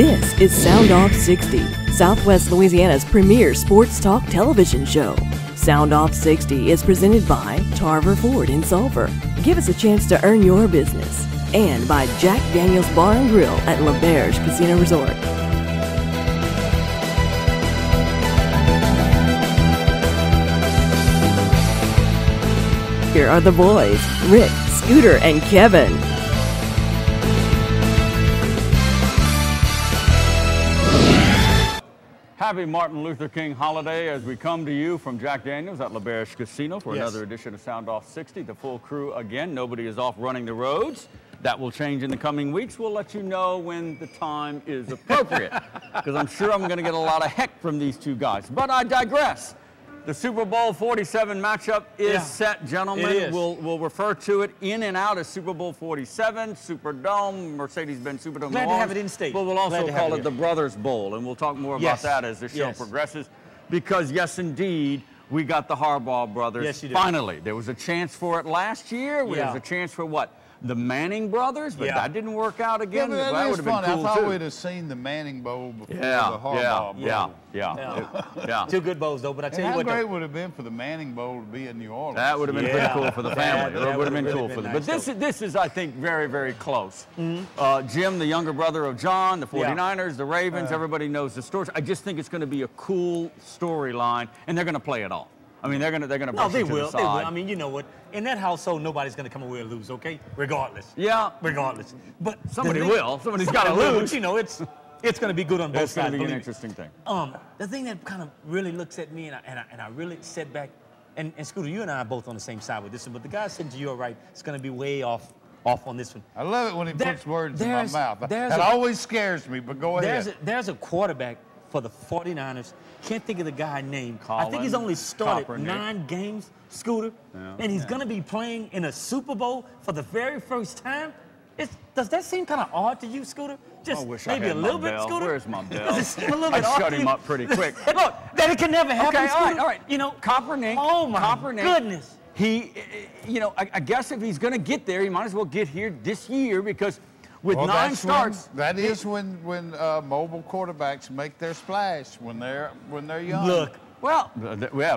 This is Sound Off 60, Southwest Louisiana's premier sports talk television show. Sound Off 60 is presented by Tarver Ford in Sulphur. Give us a chance to earn your business. And by Jack Daniel's Bar and Grill at Lauberge Casino Resort. Here are the boys, Rick, Scooter, and Kevin. Happy Martin Luther King holiday as we come to you from Jack Daniel's at Lauberge Casino for another edition of Sound Off 60. The full crew again. Nobody is off running the roads. That will change in the coming weeks. We'll let you know when the time is appropriate because I'm sure I'm going to get a lot of heck from these two guys. But I digress. The Super Bowl 47 matchup is set, gentlemen. It is. We'll refer to it in and out as Super Bowl 47, Superdome, Mercedes-Benz Superdome. Glad to have it in state. But we'll also call it the Brothers Bowl, and we'll talk more about that as the show progresses. Because, yes, indeed, we got the Harbaugh brothers. Yes, you did. Finally. There was a chance for it last year. There was a chance for what? The Manning brothers, but that didn't work out again. Yeah, that would have been cool, I thought too. we'd have seen the Manning Bowl before the Harbaugh Bowl. Yeah. Two good bowls, though, but I tell you what. How great would it have been for the Manning Bowl to be in New Orleans? That would have been pretty cool for the family. That would have been really cool for them. nice, But this is, I think, very, very close. Jim, the younger brother of John, the 49ers, the Ravens, everybody knows the stories. I just think it's going to be a cool storyline, and they're going to play it all. I mean, they're gonna push it to the side. They will. I mean, you know what? In that household, nobody's gonna come away and lose, okay? Regardless. Yeah. Regardless. But somebody will. Somebody's got to lose. But, you know, it's gonna be good on both sides. It's gonna be an interesting thing. The thing that kind of really looks at me, and I really sit back, and Scooter, you and I are both on the same side with this one, but the guy sitting to your right is gonna be way off on this one. I love it when he puts words in my mouth. That always scares me. But go ahead. There's a quarterback for the 49ers. Can't think of the guy's name. I think he's only started 9 games, Scooter, and he's going to be playing in a Super Bowl for the very first time. Does that seem kind of odd to you, Scooter? Just maybe a little bit, Scooter? Where's my bell? Does it seem a little bit I odd shut to him you? up pretty quick. Look, that it can never happen, Scooter. All right. You know, Kaepernick. Oh, my goodness. He, I guess if he's going to get there, he might as well get here this year because with 9 starts. That is when mobile quarterbacks make their splash when they're young. Look. Well,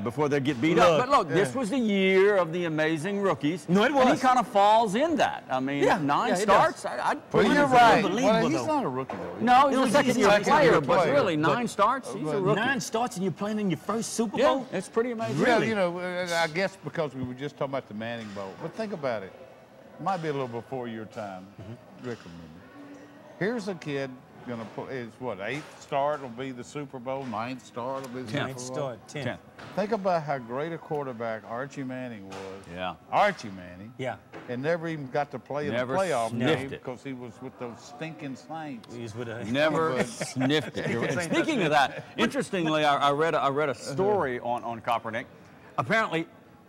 before they get beat up. But look, this was the year of the amazing rookies. No, it was. And he kind of falls in that. I mean, 9 starts. I'd put Well, you're right. Well, he's not a rookie, though. No, he's a second-year player, but really, 9 starts, he's a rookie. 9 starts and you're playing in your first Super Bowl? Yeah, it's pretty amazing. Really? You know, I guess because we were just talking about the Manning Bowl. But think about it. It might be a little before your time. Rick, remember. Here's a kid going to put, his 8th start will be the Super Bowl, 9th start will be the Super Bowl. 9th start, 10th. Think about how great a quarterback Archie Manning was. Yeah. Archie Manning. Yeah. And never even got to play in the playoff game because he was with those stinking Saints. He's with a Never sniffed it. And speaking of that, interestingly, I read a story on Kaepernick. Apparently,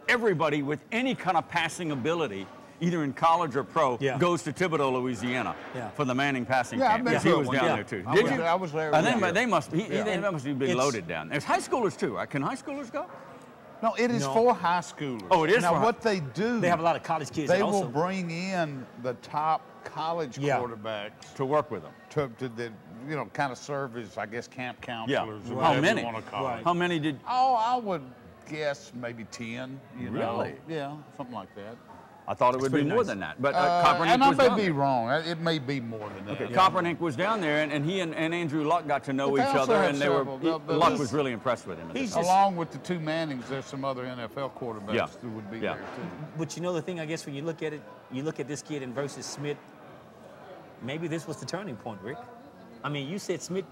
everybody with any kind of passing ability, either in college or pro, goes to Thibodeau, Louisiana for the Manning passing camp. Yeah, he was down there too. Did you? I was there. They must be loaded down. There's high schoolers too, right? Can high schoolers go? No, it is for high schoolers. Oh, it is. Now, what they do, they have a lot of college kids. They will bring in the top college quarterbacks to work with them. To kind of serve as, I guess, camp counselors. Or How many? You want to call it. How many did? Oh, I would guess maybe 10. Really? Yeah, something like that. I thought it would be more than that, but Kaepernick and was I may be wrong. It may be more than that. Okay, Kaepernick was down there, and he and Andrew Luck got to know each other, and Luck was really impressed with him. Along with the 2 Mannings, there's some other NFL quarterbacks who would be there too. But you know the thing, I guess, when you look at it, you look at this kid and versus Smith. Maybe this was the turning point, Rick. I mean, you said Smith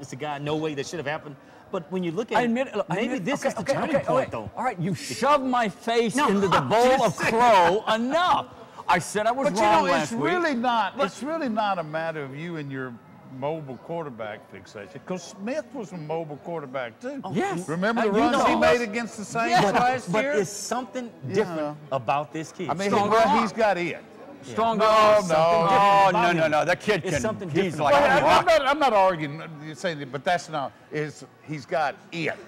is a guy, no way that should have happened. But when you look at maybe this is the turning point, though. All right, you shoved my face into the bowl of crow enough. I said I was wrong last week. It's really not a matter of you and your mobile quarterback fixation, because Smith was a mobile quarterback too. Yes. Remember the runs he made against the Saints last year? But it's something different about this kid. I mean, he's got it. Stronger. No. That kid can. It's something he's different. like. I'm not arguing saying it, but that's not. He's got it.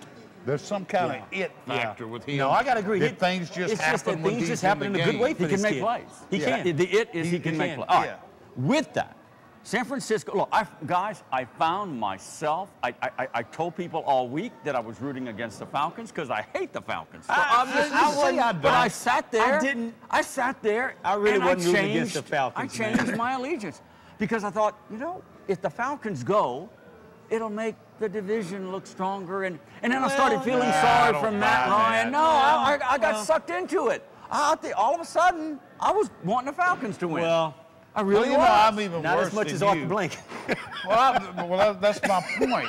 There's some kind of it factor with him. No, I gotta agree. Things just happen when he's happen in a good way for He can make plays. He can. The it is he can make plays. All right. With that, San Francisco, look, guys, I found myself, I told people all week that I was rooting against the Falcons because I hate the Falcons. So but I sat there. I sat there. I really and wasn't rooting against the Falcons. I changed my allegiance because I thought, you know, if the Falcons go, it'll make the division look stronger. And then I started feeling sorry for Matt Ryan. No, I got sucked into it. All of a sudden, I was wanting the Falcons to win. Well, I really was. I'm even not worse as much than as you. Arthur Blank. Well, that's my point.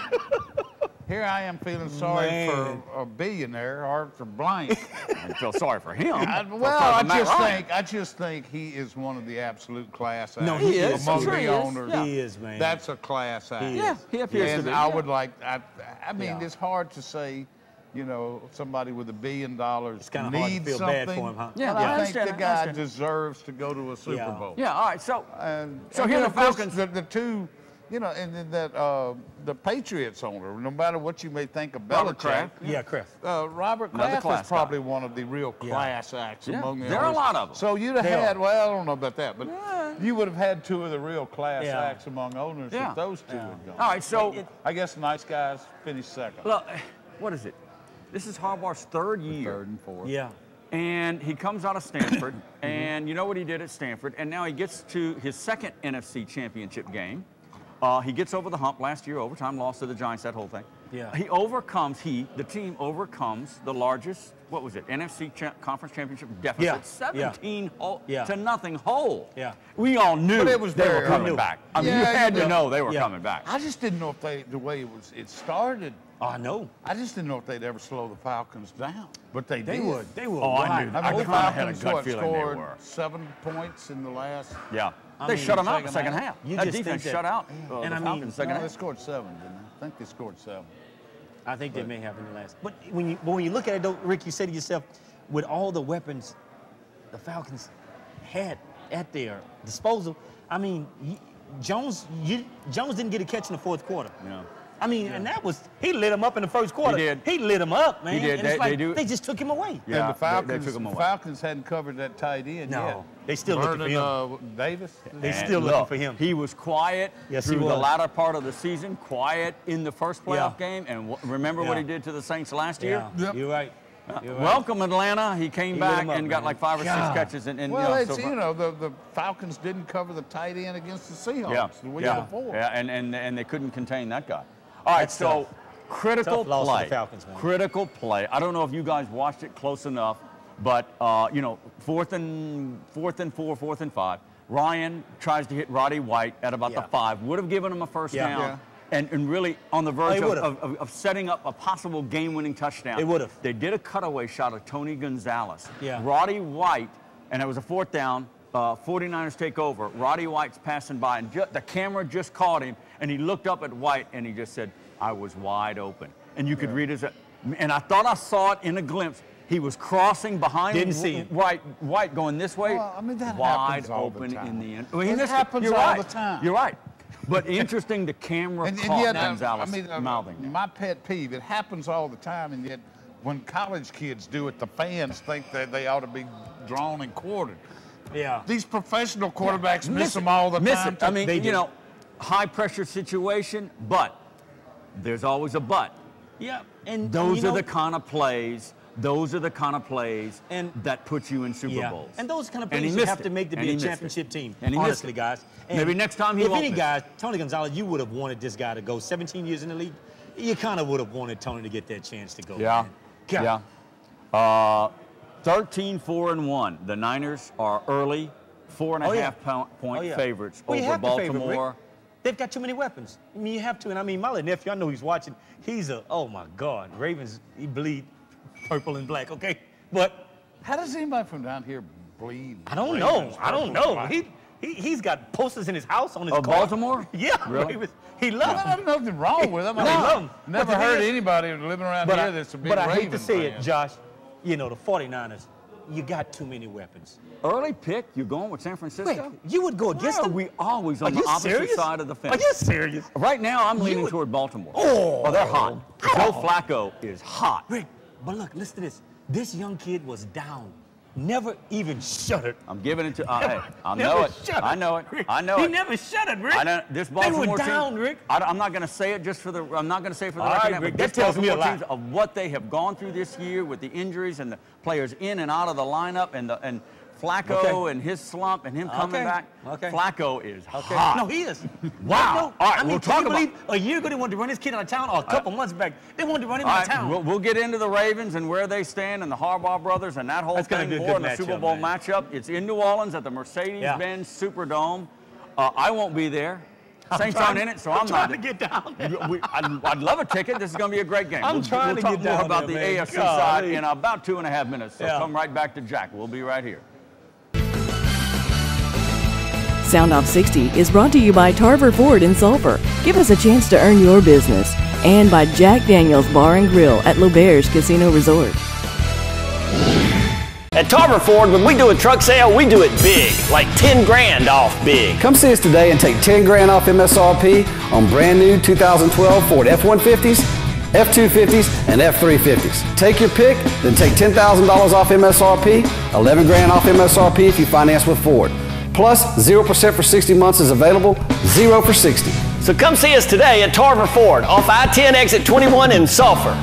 Here I am feeling sorry for a billionaire, Arthur Blank. I feel sorry for him. I just think he is one of the absolute class acts. No, he is. Among Sure the owners. He is, man. That's a class act. Yeah, he appears to be. And I would like, I mean, it's hard to say, you know, somebody with $1 billion it's kind of hard to feel bad for him, huh? Yeah, I I think the guy deserves to go to a Super Bowl. Yeah, all right. So, So here here the Falcons. the two, you know, and then that the Patriots owner, no matter what you may think of Robert Belichick, Kraft. Yeah, Kraft. Robert Another Kraft class is probably guy. one of the real class acts among the there are a owners. lot of them. So you'd have had, well, I don't know about that, but you would have had two of the real class Yeah. acts among owners if those two had gone. All right, so I guess nice guys finished second. look, what is it? This is Harbaugh's third year. Third and fourth. Yeah. And he comes out of Stanford, and you know what he did at Stanford, and now he gets to his second NFC championship game. He gets over the hump last year, overtime loss to the Giants, that whole thing. Yeah. The team overcomes the largest, what was it, NFC conference championship deficit, 17 to nothing hole. Yeah. We all knew But it was they were very coming early. back. I mean, Yeah, you had you to know. know they were coming back. I just didn't know if the way it started. I know. I just didn't know if they'd ever slow the Falcons down, but they They did. would. They would. Oh, I wild. knew. I mean, the kinda had a Falcons gut feeling they scored were. 7 points in the last. Yeah. I They mean, shut them out in the second second half. half. You That just defense think that- shut out and the I mean, Falcons second No, they half. scored 7, didn't they? I think they scored 7. I think they may have in the last. But when you look at it, though, Rick, you say to yourself, with all the weapons the Falcons had at their disposal, I mean, Jones didn't get a catch in the fourth quarter. Yeah. I mean, and that was, he lit him up in the first quarter. He did. He lit him up, man. He did. And it's like, they just took him away. Yeah, And the Falcons, they took them away. Falcons hadn't covered that tight end yet. No, they still looking for him. Davis. They And still looking look, for him. He was quiet Yes, through he the was. latter part of the season, quiet in the first playoff Yeah. game, and remember what he did to the Saints last year? Yeah, Yep. you're right. You're right. Welcome, Atlanta. He came He back lit him up, and got man. like 5 or 6 God. catches. And Well, you it's, know, so you know, the Falcons didn't cover the tight end against the Seahawks the week before. Yeah, and they couldn't contain that guy. All right, That's so tough. critical Tough loss for play. the Falcons, man. Critical play. I don't know if you guys watched it close enough, but you know, fourth and 4, 4th and 5. Ryan tries to hit Roddy White at about the 5. Would have given him a first down. Yeah. And really on the verge he of setting up a possible game-winning touchdown. It would have. They did a cutaway shot of Tony Gonzalez. Yeah. Roddy White, and it was a 4th down. 49ers take over. Roddy White's passing by, and the camera just caught him, and he looked up at White, and he just said, "I was wide open." And you could read his, and I thought I saw it in a glimpse. He was crossing behind. Didn't see him. White going this way. Well, I mean, that wide happens all the open time. in the end. It happens You're all right. the time. You're right. But interesting, the camera And caught yet, Gonzalez I mean, mouthing that. my pet peeve, it happens all the time, and yet when college kids do it, the fans think that they ought to be drawn and quartered. Yeah. These professional quarterbacks miss them all the time. I mean, They you do. know, high pressure situation, but there's always a but. Yeah. And Those you know, are the kind of plays. Those are the kind of plays And- that put you in Super yeah. Bowls. And those kind of And he plays you missed have to it. make to And be he a missed it. championship team. And he missed honestly, it. guys. And Maybe next time he if won't any miss. guy, Tony Gonzalez, you would have wanted this guy to go 17 years in the league. You kind of would have wanted Tony to get that chance to go. Yeah. man. God. Yeah. 13-4-1. The Niners are early 4.5 point favorites Well, you over have to favor, Baltimore. Rick. They've got too many weapons. I mean, you have to. And I mean, my little nephew, I know he's watching. Oh my God, Ravens, he bleed purple and black, okay? But How does anybody from down here bleed? I don't Ravens know. I don't purple know. and black? He's got posters in his house on his car. Baltimore? Yeah, Really? Ravens. He loves Well, them. there's nothing wrong with them. I No, mean, love 'em. never But the heard thing is- anybody living around But here that's a big I hate to Ravens say fan. it, Josh. You know, the 49ers, you got too many weapons. Early pick, you going with San Wait, Francisco? you would go against Why are them? we always Are on the you opposite serious? side of the fence? Are you serious? Right now, I'm leaning would- toward Baltimore. Oh. They're hot. Joe Flacco is hot. Rick, but look, listen to this. This young kid was down never even shuddered. I'm giving it to. Hey, I know it. Shuddered. I know it. Rick, I know it. He never shuddered, Rick. I know this they Baltimore were down, team. Rick. I'm not going to say it just for the. I'm not going to say it for the All record. right, Rick, but that tells me a lot. teams, of what they have gone through this year with the injuries and the players in and out of the lineup and Flacco and his slump and him coming back. Flacco is hot. No, he is. Wow. All right, I mean, we'll talk about. A year ago they wanted to run this kid out of town, or a couple months back they wanted to run him out of town. We'll get into the Ravens and where they stand and the Harbaugh brothers and that whole thing more in the Super Bowl matchup. It's in New Orleans at the Mercedes-Benz Superdome. I won't be there. Saints aren't in it, so I'm not. To get down there. I'd love a ticket. This is going to be a great game. We'll talk more about the man. AFC side in about 2.5 minutes. So come right back to Jack. We'll be right here. Sound Off 60 is brought to you by Tarver Ford in Sulphur. Give us a chance to earn your business. And by Jack Daniels Bar and Grill at Lauberge Casino Resort. At Tarver Ford, when we do a truck sale, we do it big, like 10 grand off big. Come see us today and take 10 grand off MSRP on brand new 2012 Ford F-150s, F-250s, and F-350s. Take your pick, then take $10,000 off MSRP, 11 grand off MSRP if you finance with Ford. Plus, 0% for 60 months is available, 0 for 60. So come see us today at Tarver Ford, off I-10 exit 21 in Sulphur.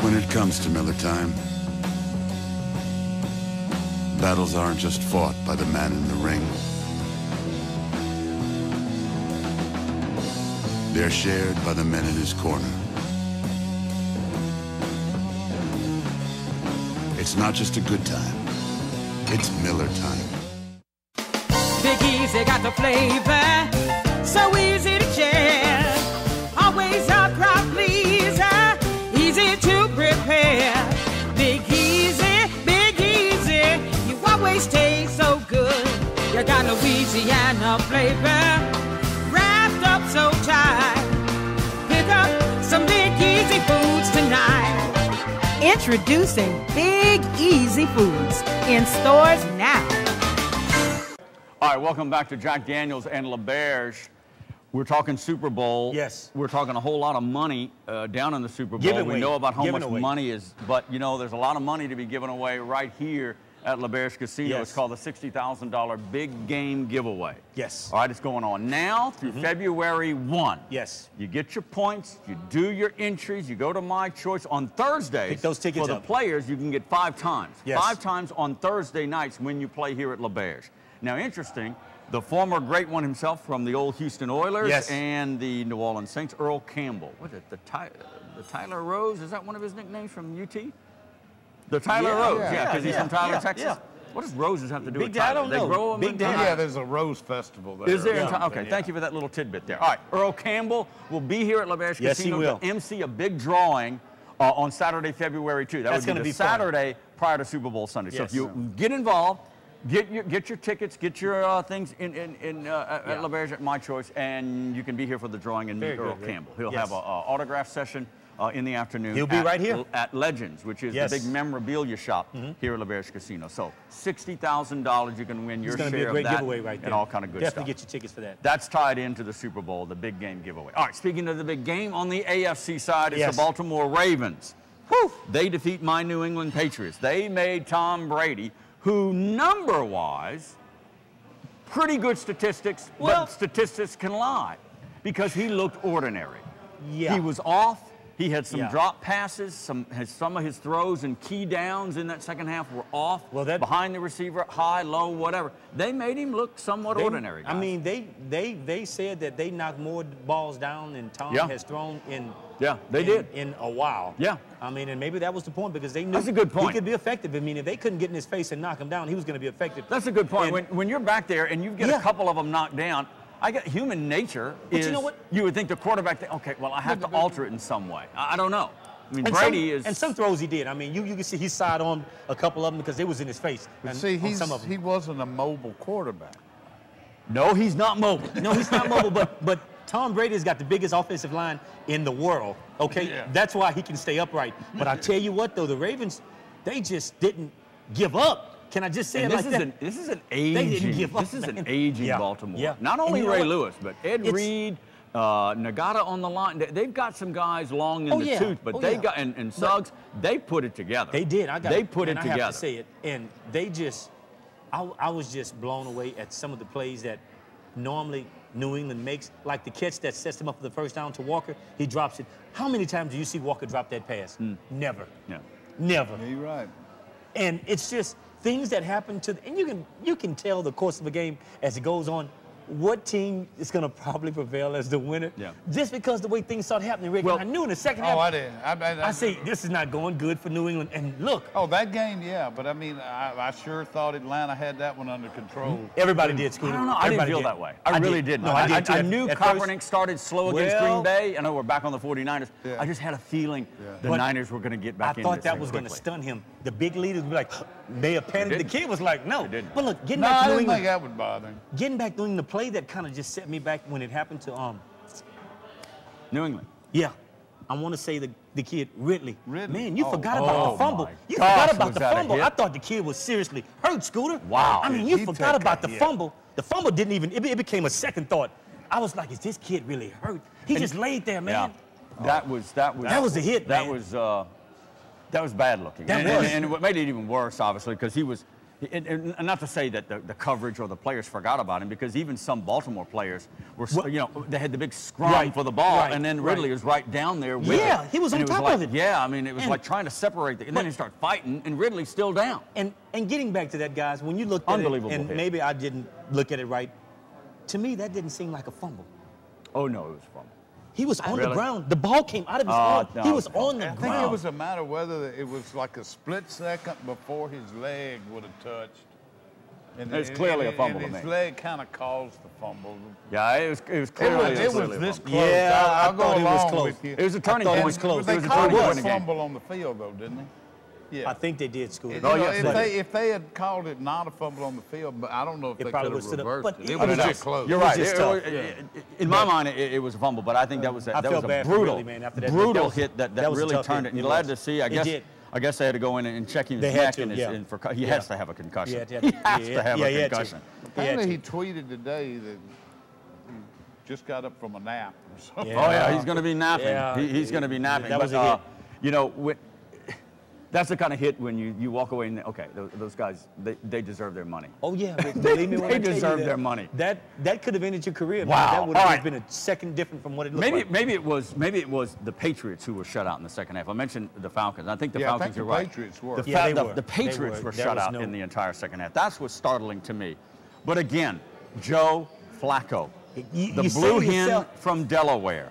When it comes to Miller time, battles aren't just fought by the man in the ring. They're shared by the men in his corner. It's not just a good time, it's Miller time. Big Easy got the flavor, so easy to share. Always a crowd pleaser, easy to prepare. Big Easy, you always taste so good. You got Louisiana flavor, wrapped up so tight. Pick up some Big Easy foods tonight. Introducing Big Easy Foods in stores now. All right, welcome back to Jack Daniels and Lauberge. We're talking Super Bowl. Yes. We're talking a whole lot of money down in the Super Bowl. We know about how much money is, but you know, there's a lot of money to be given away right here at Lauberge Casino. Yes. It's called the $60,000 Big Game Giveaway. Yes. All right, it's going on now through February 1. Yes. You get your points, you do your entries, you go to My Choice on Thursdays. Pick those tickets for the players, you can get 5 times. Yes. 5 times on Thursday nights when you play here at Lauberge. Now, interesting, the former great one himself from the old Houston Oilers and the New Orleans Saints, Earl Campbell. What is it, the Tyler Rose? Is that one of his nicknames from UT? The Tyler Rose, because he's from Tyler, Texas. Yeah. What does roses have to do with Tyler? I don't know. They grow them Big Daddy. Yeah, there's a rose festival there. Is there? Okay, thank you for that little tidbit there. All right, Earl Campbell will be here at Lauberge Casino to MC a big drawing on Saturday, February 2. That's would be the Saturday prior to Super Bowl Sunday. So if you get involved, get your tickets, get your things at Lauberge at My Choice, and you can be here for the drawing and meet Earl Campbell. He'll have an autograph session in the afternoon. He'll be right here at Legends, which is the big memorabilia shop here at Lauberge Casino. So $60,000 you can win your share of that. It's going to be a great giveaway right there. And all kind of good stuff. Definitely get your tickets for that. That's tied into the Super Bowl, the big game giveaway. All right, speaking of the big game, on the AFC side, it's the Baltimore Ravens. Whew, they defeat my New England Patriots. They made Tom Brady, who number-wise, pretty good statistics, but statistics can lie because he looked ordinary. Yeah. He was off. He had some drop passes, some of his throws and key downs in that second half were off, behind the receiver, high, low, whatever. They made him look somewhat ordinary, guys. I mean, they said that they knocked more balls down than Tom has thrown in Yeah, they did. In a while. Yeah. I mean, and maybe that was the point because they knew that's a good point. He could be effective. I mean, if they couldn't get in his face and knock him down, he was going to be effective. That's a good point. When you're back there and you get a couple of them knocked down, I get human nature is, you know what? You would think the quarterback, okay, well, I have to alter it in some way. I don't know. I mean, Brady is... And some throws he did. I mean, you can see he side-on a couple of them because it was in his face. But see, he wasn't a mobile quarterback. No, he's not mobile. No, he's not mobile, but Tom Brady's got the biggest offensive line in the world, okay? Yeah. That's why he can stay upright. But I tell you what, though, the Ravens, they just didn't give up. Can I just say it like that? This is an aging Baltimore. Yeah. Not only Ray Lewis, but Ed Reed, Nagata on the line. They've got some guys long in the tooth, but they got and Suggs. They put it together. They did. They put it together. I have to say it, and they just. I was just blown away at some of the plays that normally New England makes, like the catch that sets him up for the first down to Walker. He drops it. How many times do you see Walker drop that pass? Never. Yeah. Never. Yeah, you're right. And it's just things that happen and you can tell the course of a game as it goes on what team is going to probably prevail as the winner. Yeah. Just because the way things started happening, Rick. Well, I knew in the second half. Oh, I did. I see this is not going good for New England. And look. Oh, that game, yeah. But I mean, I sure thought Atlanta had that one under control. Everybody did, Scooter. I don't know. I didn't feel that way. I really didn't. No, I did too. I knew Kaepernick started slow against Green Bay. I know we're back on the 49ers. Yeah. I just had a feeling the Niners were going to get back in. I thought that was going to stun him. The big leaders would be like, they have panicked. The kid was like, no. But look, getting back to New England. I didn't think that would bother him. Getting back doing the play that kind of just set me back when it happened to New England. Yeah. I want to say the kid Ridley. Man, you forgot Oh, about the fumble. You forgot about the fumble. I thought the kid was seriously hurt, Scooter. Wow. I mean, you forgot about the fumble. The fumble didn't even, it became a second thought. I was like, is this kid really hurt? He just laid there, man. Yeah. That was a hit, that man. That was bad looking. That was. And what made it even worse, obviously, because he was, and not to say that the coverage or the players forgot about him, because even some Baltimore players were, they had the big scrum for the ball, and then Ridley was right down there with it. He was on top of it. Yeah, I mean, it was like trying to separate, and then he started fighting, and Ridley's still down. And getting back to that, guys, when you looked at it, and maybe I didn't look at it right, to me, that didn't seem like a fumble. Oh, no, it was a fumble. He was on the ground. The ball came out of his arm. No, he was on the ground. I think it was a matter of whether it was like a split second before his leg would have touched. And it's clearly a fumble to me. His leg kind of caused the fumble. Yeah, it was clearly it was this close. Yeah, I'll go along with you. It was a turning point. It was close. They called a fumble on the field, though, didn't they? Yeah. I think they did, Scooter. If they had called it not a fumble on the field, but I don't know if they could have reversed it. It was just close. You're right. In my mind, it was a fumble, but I think that was a brutal hit that really turned it. And you're glad to see, I guess they had to go in and check his neck, and he has to have a concussion. He has to have a concussion. Apparently, he tweeted today that he just got up from a nap or something. Oh, yeah, he's going to be napping. He's going to be napping. That was a hit. That's the kind of hit when you walk away and, okay, those guys, they deserse their money. Oh, yeah. Believe me when I tell you they deserve their money. That could have ended your career. Wow. Man. That would have been a second different from what it looked like. Maybe it was the Patriots who were shut out in the second half. I mentioned the Falcons. I think the Falcons are right. Patriots were. The Patriots were shut out in the entire second half. That's what's startling to me. But again, Joe Flacco, the blue hen from Delaware.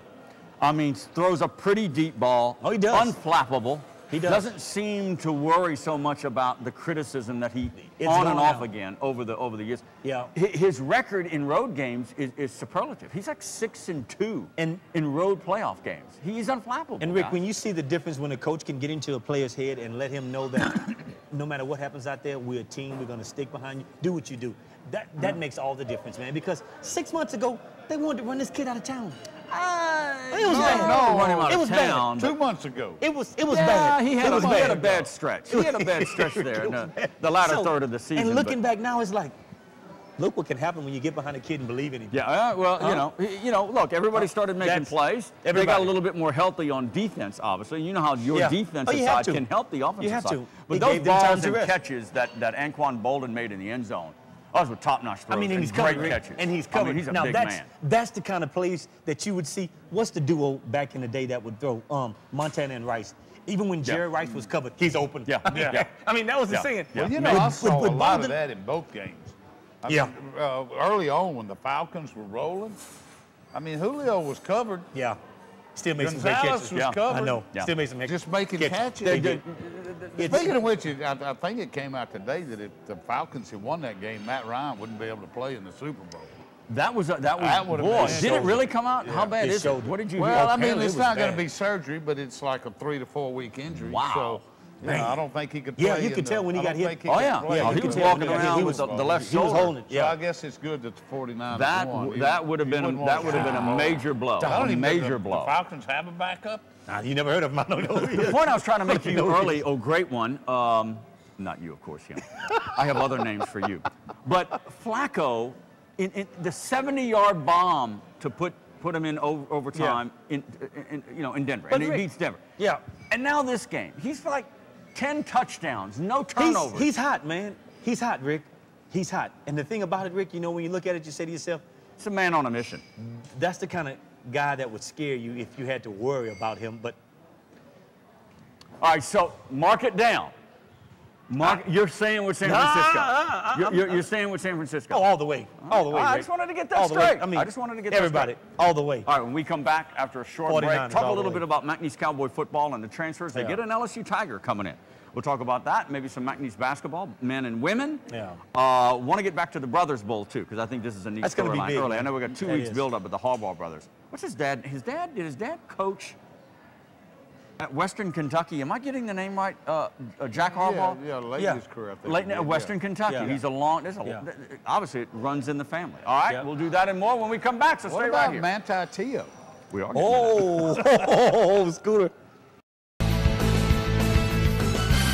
I mean, throws a pretty deep ball. Oh, he does. Unflappable. He doesn't seem to worry so much about the criticism that he on and off again over the years. Yeah. His record in road games is superlative. He's like 6-2 in road playoff games. He's unflappable. And Rick, when you see the difference when a coach can get into a player's head and let him know that no matter what happens out there, we're a team. We're going to stick behind you. Do what you do. That makes all the difference, man. Because 6 months ago, they wanted to run this kid out of town. It was bad. It was bad. 2 months ago. It was bad. He had a bad stretch. He had a bad stretch there in the latter third of the season. And looking back now, it's like, look what can happen when you get behind a kid and believe in him. Yeah, look, everybody started making plays. They got a little bit more healthy on defense, obviously. You know how your defensive side can help the offensive side. But those balls and catches that Anquan Bolden made in the end zone, those were top-notch throws. I mean, and he's great covered, catches. And he's covered. I mean, he's a now, big man. That's the kind of plays that you would see. What's the duo back in the day that would throw Montana and Rice? Even when Jerry Rice was covered, he's open. Yeah. I mean, that was the saying. Well, I saw a lot of that in both games. I mean, early on when the Falcons were rolling, I mean, Julio was covered. Yeah. Still made some great catches. Was covered. I know. Yeah. Still made some just making catches. Speaking of which, I think it came out today that if the Falcons had won that game, Matt Ryan wouldn't be able to play in the Super Bowl. That was boy. Did it really come out? Yeah. How bad is it? What did you hear? Well, I mean, it's not going to be surgery, but it's like a 3 to 4 week injury. Wow. So, I don't think he could play. Yeah, you could tell when he got hit. Oh, yeah. He was walking around with the left shoulder. He was holding it. Yeah. So I guess it's good that the 49ers won. That would have been a major blow. A major blow. The Falcons have a backup? Nah, you never heard of him. I don't know. The point I was trying to make to you early, great one. Not you, of course, I have other names for you. But Flacco, in the 70-yard bomb to put him in overtime in Denver, and he beats Denver. Yeah. And now this game, he's like 10 touchdowns, no turnovers. He's hot, man. He's hot, Rick. He's hot. And the thing about it, Rick, when you look at it, you say to yourself, it's a man on a mission. That's the kind of guy that would scare you if you had to worry about him. But all right, so mark it down. You're staying with San Francisco. You're staying with San Francisco. Oh, all the way. All the way. I just wanted to get that straight. I just wanted to get everybody, that straight. all the way. All right, when we come back after a short break, talk a little bit about McNeese Cowboy football and the transfers. They get an LSU Tiger coming in. We'll talk about that, maybe some McNeese basketball, men and women. Yeah. Want to get back to the Brothers Bowl, too, because I think this is a neat storyline early. I know we got 2 weeks build-up with the Harbaugh brothers. What's his dad? Did his dad coach at Western Kentucky? Am I getting the name right? Jack Harbaugh? Yeah, late in his career, I think. Late at Western Kentucky. Yeah. He's obviously it runs in the family. All right, we'll do that and more when we come back, so stay right here. What about Manti Te'o? We are. Oh, Scooter.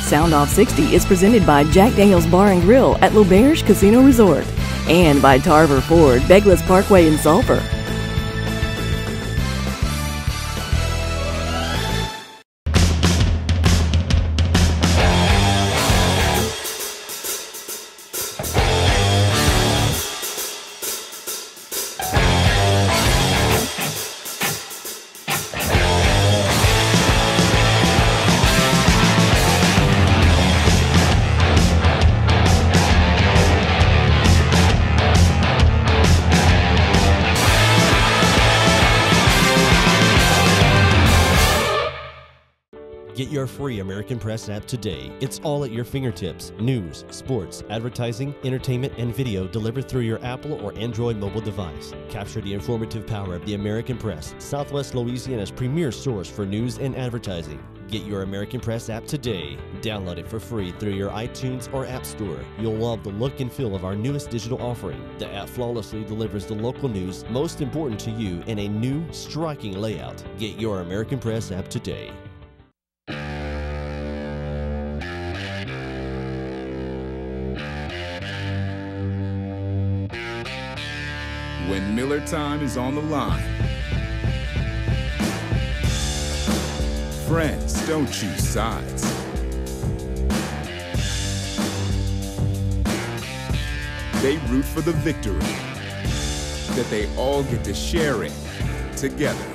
Sound Off 60 is presented by Jack Daniel's Bar and Grill at Lauberge Casino Resort and by Tarver Ford, Beglis Parkway in Sulphur. Get your free American Press app today. It's all at your fingertips. News, sports, advertising, entertainment, and video delivered through your Apple or Android mobile device. Capture the informative power of the American Press, Southwest Louisiana's premier source for news and advertising. Get your American Press app today. Download it for free through your iTunes or App Store. You'll love the look and feel of our newest digital offering. The app flawlessly delivers the local news most important to you in a new, striking layout. Get your American Press app today. When Miller time is on the line, friends don't choose sides. They root for the victory that they all get to share in together.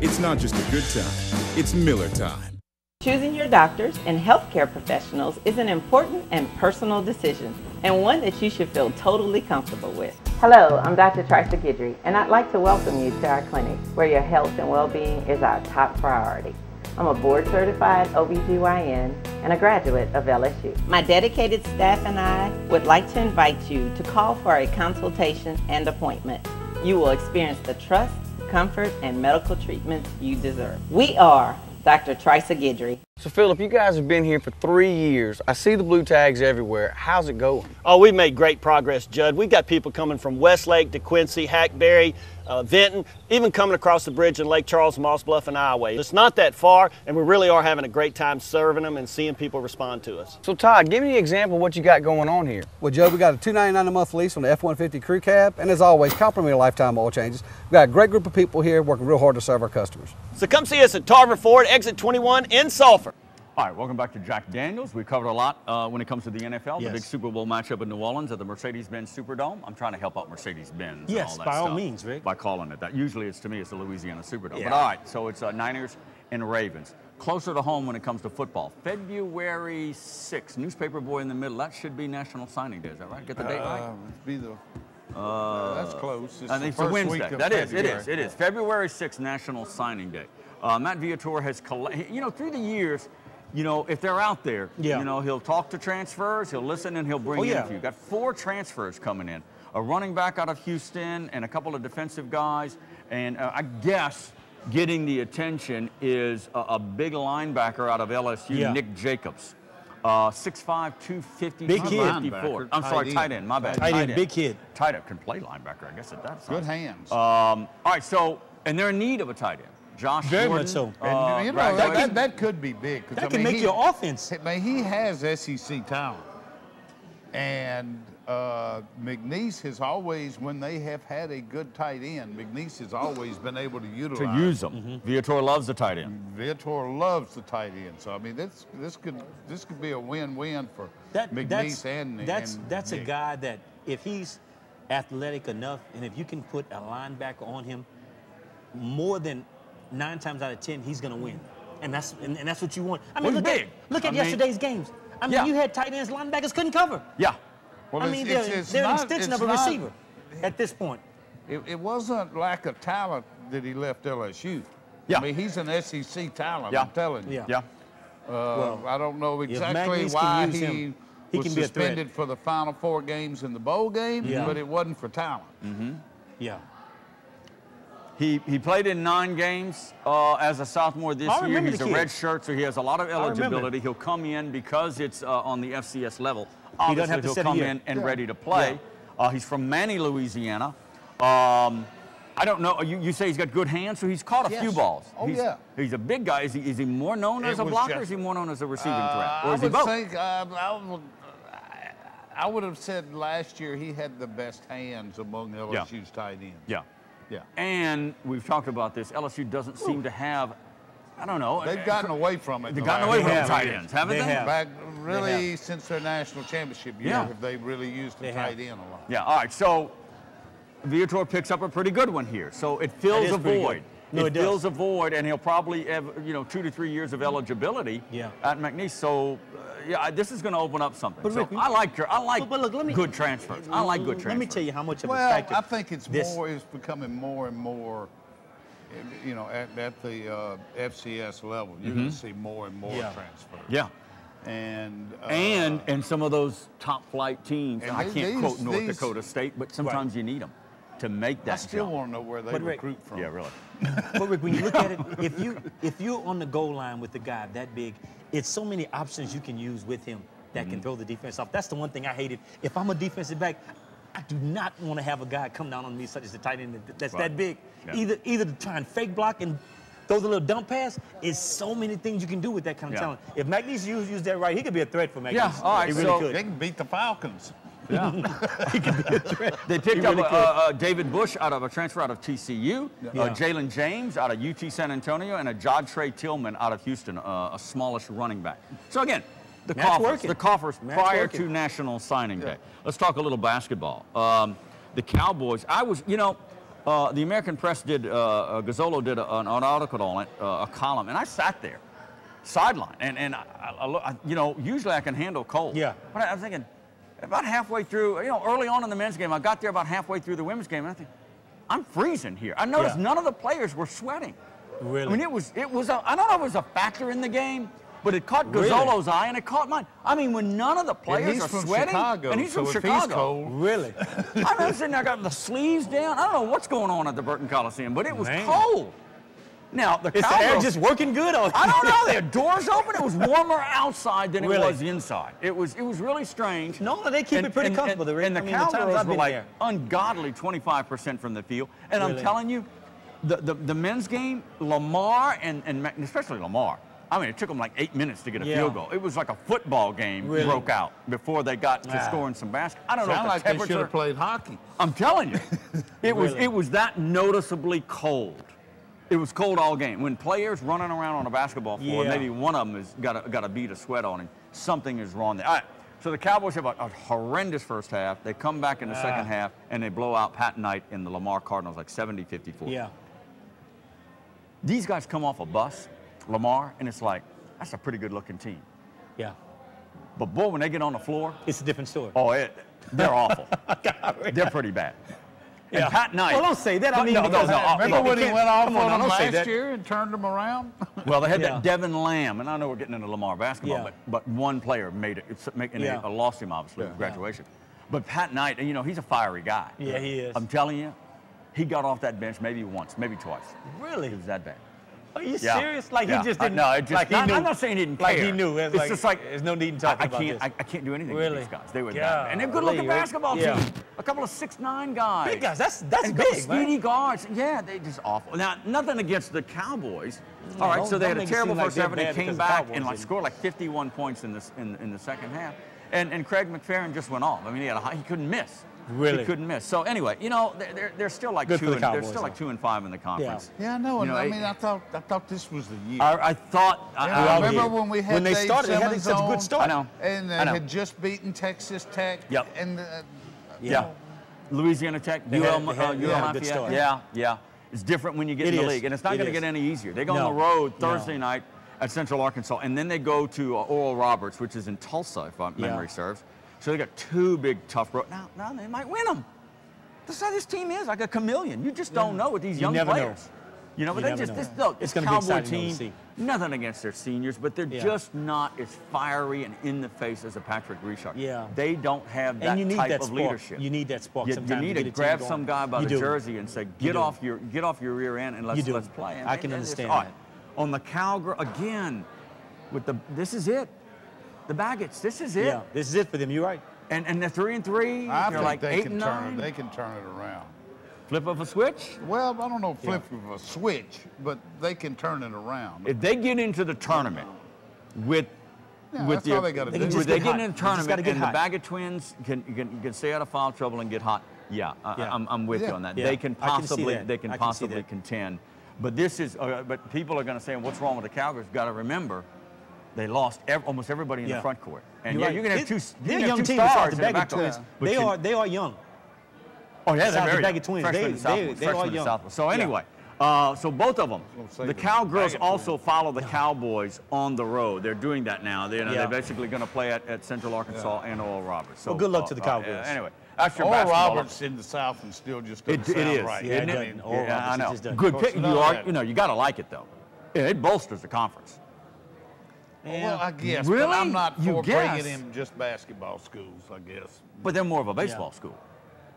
It's not just a good time, it's Miller time. Choosing your doctors and healthcare professionals is an important and personal decision, and one that you should feel totally comfortable with. Hello, I'm Dr. Trisa Guidry, and I'd like to welcome you to our clinic, where your health and well-being is our top priority. I'm a board-certified OBGYN and a graduate of LSU. My dedicated staff and I would like to invite you to call for a consultation and appointment. You will experience the trust, comfort, and medical treatments you deserve. We are Dr. Trisa Guidry. So Philip, you guys have been here for 3 years. I see the blue tags everywhere. How's it going? Oh, we've made great progress, Judd. We've got people coming from Westlake to Quincy, Hackberry, Vinton, even coming across the bridge in Lake Charles, Moss Bluff, and Iowa. It's not that far, and we really are having a great time serving them and seeing people respond to us. So Todd, give me an example of what you got going on here. Well, Joe, we got a $299 a month lease on the F-150 crew cab, and as always, complimentary lifetime oil changes. We've got a great group of people here working real hard to serve our customers. So come see us at Tarver Ford, exit 21 in Sulphur. All right, welcome back to Jack Daniels. We covered a lot when it comes to the NFL, the big Super Bowl matchup in New Orleans at the Mercedes-Benz Superdome. I'm trying to help out Mercedes-Benz. Yes, by all means, Rick. By calling it that. Usually it's, to me, it's the Louisiana Superdome. Yeah. But all right, so it's Niners and Ravens. Closer to home when it comes to football. February 6th, newspaper boy in the middle. That should be National Signing Day, is that right? Get the date right? Be the... That It's close. It's I think it's a Wednesday. It is. February 6th, National Signing Day. Matt Viator has, through the years, if they're out there, he'll talk to transfers, he'll listen, and he'll bring in a few. Got 4 transfers coming in. A running back out of Houston and a couple of defensive guys. And I guess getting the attention is a big linebacker out of LSU, Nick Jacobs. 6'5", 250, big kid. 254. I'm sorry, tight end. My bad. Tight end, big kid. Tight end can play linebacker, I guess at that size. Good hands. All right, and they're in need of a tight end. Josh Very Jordan, much so. And, that could be big. That can make your offense. He has SEC talent. And McNeese has always, when they have had a good tight end, McNeese has always been able to utilize. To use them. Viator loves the tight end. Viator loves the tight end. So I mean, this could be a win-win for McNeese and that's a guy that if he's athletic enough, and if you can put a linebacker on him, more than 9 times out of 10, he's going to win. And that's what you want. I mean, look at yesterday's games. I mean, you had tight ends, linebackers couldn't cover. Yeah. Well, they're an extension of a receiver at this point. It wasn't lack of talent that he left LSU. Yeah. I mean, he's an SEC talent, I'm telling you. Yeah. Well, I don't know exactly why he was suspended for the final 4 games in the bowl game, but it wasn't for talent. Yeah. He played in 9 games as a sophomore this year. He's a red shirt, so he has a lot of eligibility. He'll come in because it's on the FCS level. Obviously, he'll come in and ready to play. He's from Manny, Louisiana. I don't know. You say he's got good hands, so he's caught a few balls. He's a big guy. Is he more known as a blocker, or is he more known as a receiving threat? Or is he both? I would have said last year he had the best hands among LSU's tight ends. Yeah. And we've talked about this. LSU doesn't seem to have, I don't know. They've gotten away from it. They've gotten away from tight ends, haven't they? Back really since their national championship year, have they really used the tight end a lot. Yeah, all right. So Viator picks up a pretty good one here. So it fills a void. It fills a void, and he'll probably have 2 to 3 years of eligibility at McNeese. So this is going to open up something. But Rick, I like good transfers. I like good transfers. Let me tell you how much of a factor. I think it's becoming more and more. At the FCS level, you're going to see more and more transfers. Yeah. And some of those top flight teams. I can't quote North Dakota State, but sometimes you need them to make that. I still want to know where they recruit from. Yeah, really. But Rick, when you look at it, if you're on the goal line with a guy that big, it's so many options you can use with him that can throw the defense off. That's the one thing I hated. If I'm a defensive back, I do not want to have a guy come down on me such as the tight end that's that big. Yeah. Either to try and fake block and throw the little dump pass. Is so many things you can do with that kind of talent. If McNeese used that right, he could be a threat for McNeese. Yeah, all right. He really could. They can beat the Falcons. Yeah. He could be a threat. They picked up David Bush out of a transfer out of TCU, Jalen James out of UT San Antonio, and a Jodre Tillman out of Houston, a smallish running back. So again, the coffers prior to National Signing Day. Let's talk a little basketball. The Cowboys, the American Press did, Gazzolo did an article on it, a column, and I sat there, sideline, and I usually I can handle cold. Yeah. But I was thinking, about halfway through, early on in the men's game, I got there about halfway through the women's game, and I think, I'm freezing here. I noticed none of the players were sweating. Really? I mean, I don't know if it was a factor in the game, but it caught Gazzolo's eye, and it caught mine. I mean, when none of the players are sweating, and he's from Chicago. He's cold. Really? I remember sitting there, got the sleeves down. I don't know what's going on at the Burton Coliseum, but it was cold. Now, Is the air just working good? I don't know. They had doors open. It was warmer outside than it was inside. It was really strange. No, they keep it pretty comfortable. And the Cowboys were like ungodly 25% from the field. And I'm telling you, the men's game, Lamar and especially Lamar, I mean, it took them like 8 minutes to get a field goal. It was like a football game broke out before they got to scoring some basket. I don't know if the temperature. They should have played hockey. I'm telling you, it was that noticeably cold. It was cold all game. When players running around on a basketball floor, maybe one of them has got a bead of sweat on him, something is wrong there. All right, so the Cowboys have a horrendous first half. They come back in the second half, and they blow out Pat Knight and the Lamar Cardinals like 70-54. Yeah. These guys come off a bus, Lamar, and it's like, that's a pretty good-looking team. Yeah. But, boy, when they get on the floor. It's a different story. Oh, they're awful. They're pretty bad. And Pat Knight. Well, don't say that. I mean, remember when he went off on them last that. year and turned them around? Well, they had that Devin Lamb, and I know we're getting into Lamar basketball, but one player made it. Lost him, obviously, with graduation. But Pat Knight, you know, he's a fiery guy. Yeah, he is. I'm telling you, he got off that bench maybe once, maybe twice. Really? It was that bad. Are you serious? Like he just didn't? No, it just, like he knew. I'm not saying he didn't care. Like he knew. It's just like, there's no need in talking about this. I can't do anything Really? with these guys. They were bad. And they're good-looking basketball team. A couple of 6'9" guys. Big guys. That's and big, speedy guards. Yeah, they just awful. Now, nothing against the Cowboys. All right, so they had a terrible first half, and they came back and scored like 51 points in the second half. And Craig McFerrin just went off. I mean, he couldn't miss. Really? He couldn't miss. So anay, you know, they're still like Good 2 and 5 in the conference. Yeah, I know. You know, I mean, I thought this was the year. I thought. I remember when we had they started, they had such a good start. I know. And they had just beaten Texas Tech. Yep. And Louisiana Tech, UL Lafayette. Yeah. It's different when you get in the league, and it's not going to get any easier. They go on the road Thursday night at Central Arkansas, and then they go to Oral Roberts, which is in Tulsa, if my memory serves. So they got 2 big, tough road. Now they might win them. That's how this team is, like a chameleon. You just don't know with these young players. You know, but they just this Cowboy team. Nothing against their seniors, but they're just not as fiery and in the face as a Patrick Richard. Yeah. They don't have that type of leadership. You need that spark. You need to grab some guy by the jersey and say, get off your rear end and let's play. And I can understand that. On the Cowgirl again, this is it. The Baggots, this is it. Yeah, this is it for them. You're right. And they're 3-3. I they're think like they 8 and 9. They can turn it around. Flip of a switch? Well, I don't know, flip of a switch, but they can turn it around. If they get into the tournament with that's all they got to do. They get into the tournament and the Baggett twins can stay out of foul trouble and get hot. I'm with you on that. They can possibly contend. But this is but people are going to say, what's wrong with the Cowgirls? Got to remember, they lost almost everybody in the front court. And you're going to have 2 young teams. stars The Baggett twins. They are young. Oh yeah, they're very Baggett twins. They are young. So anyway, so both of them. The Cowgirls also follow the Cowboys on the road. They're doing that now. They're basically going to play at Central Arkansas and Oral Roberts. So well, good luck to the Cowgirls. Anyway, that's your Oral Roberts in the South and still just doesn't sound right. Isn't it? I know. Just Good pick. You got to like it though. Yeah, it bolsters the conference. Well, I guess, really? but I'm not for bringing in just basketball schools, I guess. But they're more of a baseball school.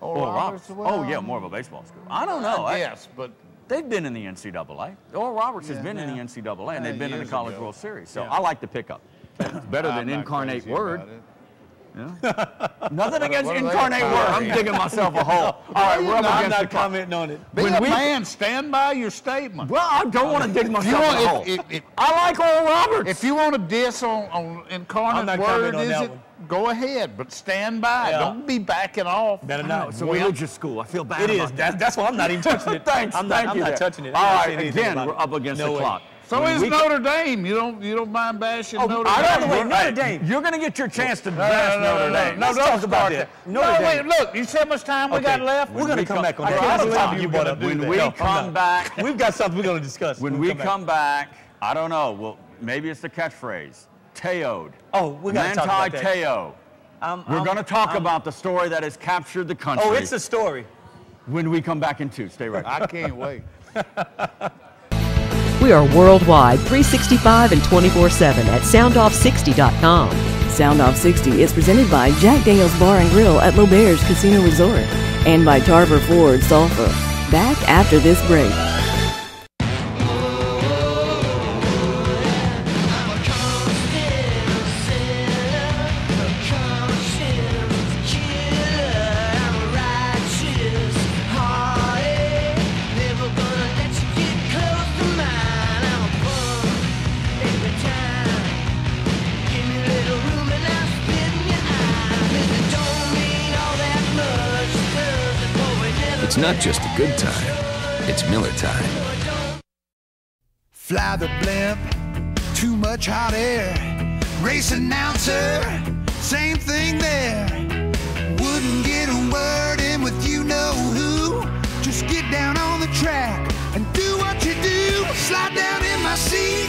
Oral Roberts? Well, more of a baseball school. I don't know. Yes, but they've been in the NCAA. Oral Roberts has been in the NCAA, and they've been in the College World Series. So I like the pickup. It's better than Incarnate Word. Yeah. Nothing against Incarnate Word. I'm digging myself a hole. All right, we're up against the commenting on it. Man, stand by your statement. Well, I don't want to dig myself a hole. I like Oral Roberts. If you want to diss on Incarnate Word, go ahead, but stand by. Don't be backing off. Better not. It's a religious school. I feel bad. It is. That's why I'm not even touching it. Thanks. I'm not touching it. All right, again, we're up against the clock. So is Notre Dame. You don't mind bashing Notre Dame? Notre Dame. You're going to get your chance to bash Notre Dame. No, don't talk about that. Wait, look. You see how much time we got left? We're going to come back on that. When we come back, we've got something we're going to discuss. When we come back, I don't know. Well, maybe it's the catchphrase. Teo'd. Oh, we got to talk about that. Teo. We're going to talk about the story that has captured the country. Oh, it's a story. When we come back in 2. Stay right there. I can't wait. We are worldwide, 365 and 24/7 at soundoff60.com. Sound Off 60 is presented by Jack Daniel's Bar and Grill at Lauberge Casino Resort and by Tarver Ford Sulphur. Back after this break. It's not just a good time, it's Miller time. Fly the blimp, too much hot air. Race announcer, same thing there. Wouldn't get a word in with you know who. Just get down on the track and do what you do. Slide down in my seat,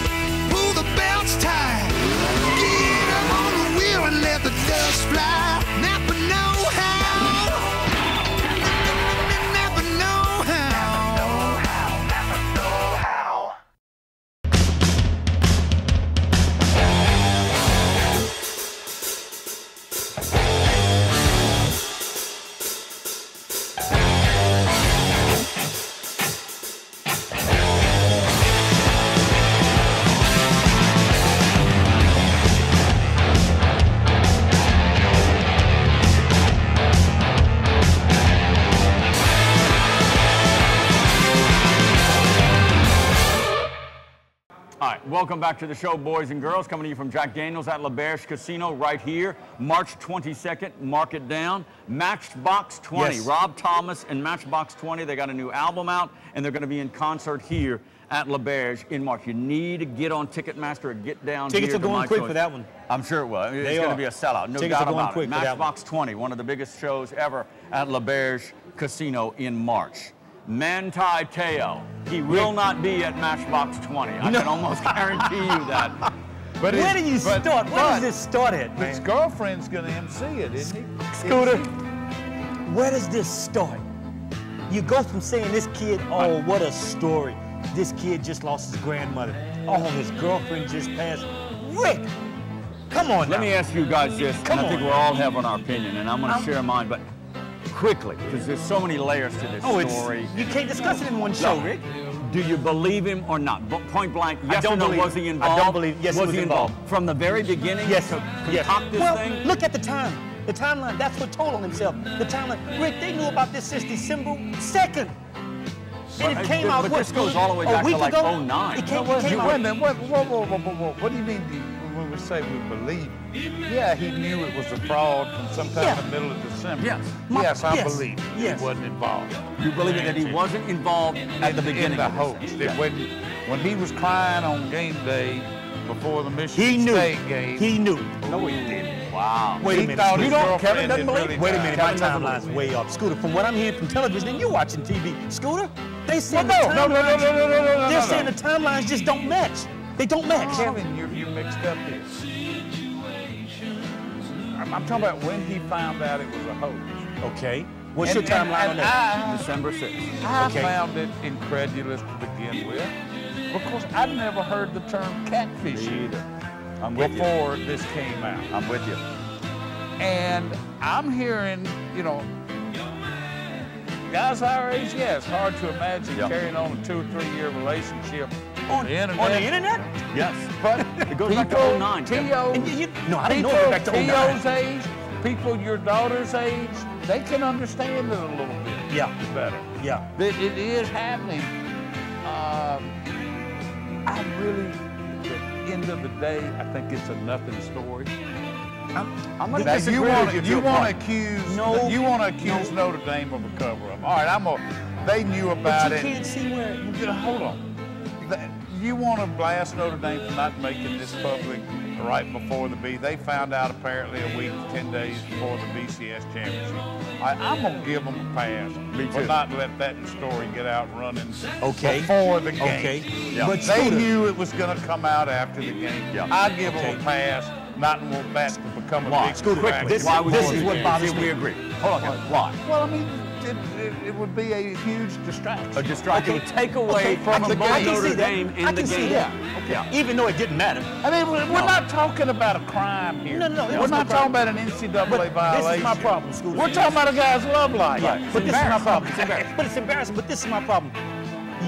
pull the belts tight. Get up on the wheel and let the dust fly. Napa know how. Napa Welcome back to the show, boys and girls. Coming to you from Jack Daniels at Lauberge Casino right here. March 22nd, mark it down. Matchbox 20, Yes. Rob Thomas and Matchbox 20. They got a new album out, and they're going to be in concert here at Lauberge in March. You need to get on Ticketmaster or get down Tickets here are to going My quick Choice. for that one. I'm sure it will. It's They going to are. be a sellout, no Tickets doubt are going about quick it. for that Matchbox 20, one of the biggest shows ever at Lauberge Casino in March. Manti Te'o, he will not be at Matchbox 20. I can almost guarantee you that. But Where do you start? Where does this start at, His man? girlfriend's going to MC it, isn't he? Scooter, where does this start? You go from saying this kid, oh, what a story. This kid just lost his grandmother. Oh, his girlfriend just passed. Rick, come on Let now. me ask you guys this, Come and I think on. we're all having our opinion, and I'm going to share mine, but quickly, because there's so many layers to this story. You can't discuss it in one show, Rick. Do you believe him or not? Point blank, yes don't or no, believe was he him. involved? I don't believe, yes, was he was involved. From the very beginning Yes, to yes. concoct this Well, thing? look at the time. The timeline, that's what told on himself. The timeline. Rick, they knew about this since December 2nd. And it came out, but what, this goes all the way a back week to like ago? 09. It came Wait a out. minute, what do you mean when we say we believe? Yeah, he knew it was a fraud from sometime in the middle of December. Yes. Yes, I Yes. believe Yes. he wasn't involved. You believe that he wasn't involved at the beginning in the of hoax. this? That when he was crying on game day before the He Michigan knew. State game. He knew. No, he didn't. Wow. Wait a He minute. thought his You don't- girlfriend Kevin doesn't had believe- really Wait a died. minute, my Kevin doesn't timeline's way up. Scooter, from what I'm hearing from television, and you're watching TV, Scooter, they say No, no, no. They're saying the timelines just don't match. They don't match. Kevin, you're mixed up here. I'm talking about when he found out it was a hoax. Okay. What's your timeline on that? December 6th. I Okay. found it incredulous to begin with because I'd never heard the term catfishing Either. I'm with you. before this came out. I'm with you. And I'm hearing, guys our age, yeah, it's hard to imagine Yep. carrying on a 2 or 3 year relationship on the internet. On the internet? Yes. But It goes back to people 09, Kevin. T.O. No, I didn't know it went back to 09. T.O.'s age, people your daughter's age, they can understand it a little bit Yeah. better. Yeah. That it is happening. I really, at the end of the day, I think it's a nothing story. I'm going to Now, disagree you with want you. to to a point. accuse Notre Dame of a cover-up. All right, they knew about But it. you can't see where. Hold on. You want to blast Notre Dame for not making this public right before the B. They found out apparently a week, 10 days before the BCS championship. I'm going to give them a pass. Me For too. not let that story get out running Okay. before the game. Okay. Yeah. But They Scooter, knew it was going to come out after the game. Yeah. I give them Okay. a pass, not want that to become a Why? big Scooter, distraction. this- Why would this you is do what that? bothers See, me. we agree. Hold on, Kevin. Why? Well, I mean, it would be a huge distraction. A distraction would take away Okay, from I can- both I can Notre see that. Dame I in the can see game. that. Yeah. even though it didn't matter. I mean, we're not talking about a crime here. No, no, We're it's no not talking about an NCAA But violation. this is my problem, Scooter. We're talking about a guy's love life. Yeah, but this is my problem. It's embarrassing. But it's embarrassing. But this is my problem.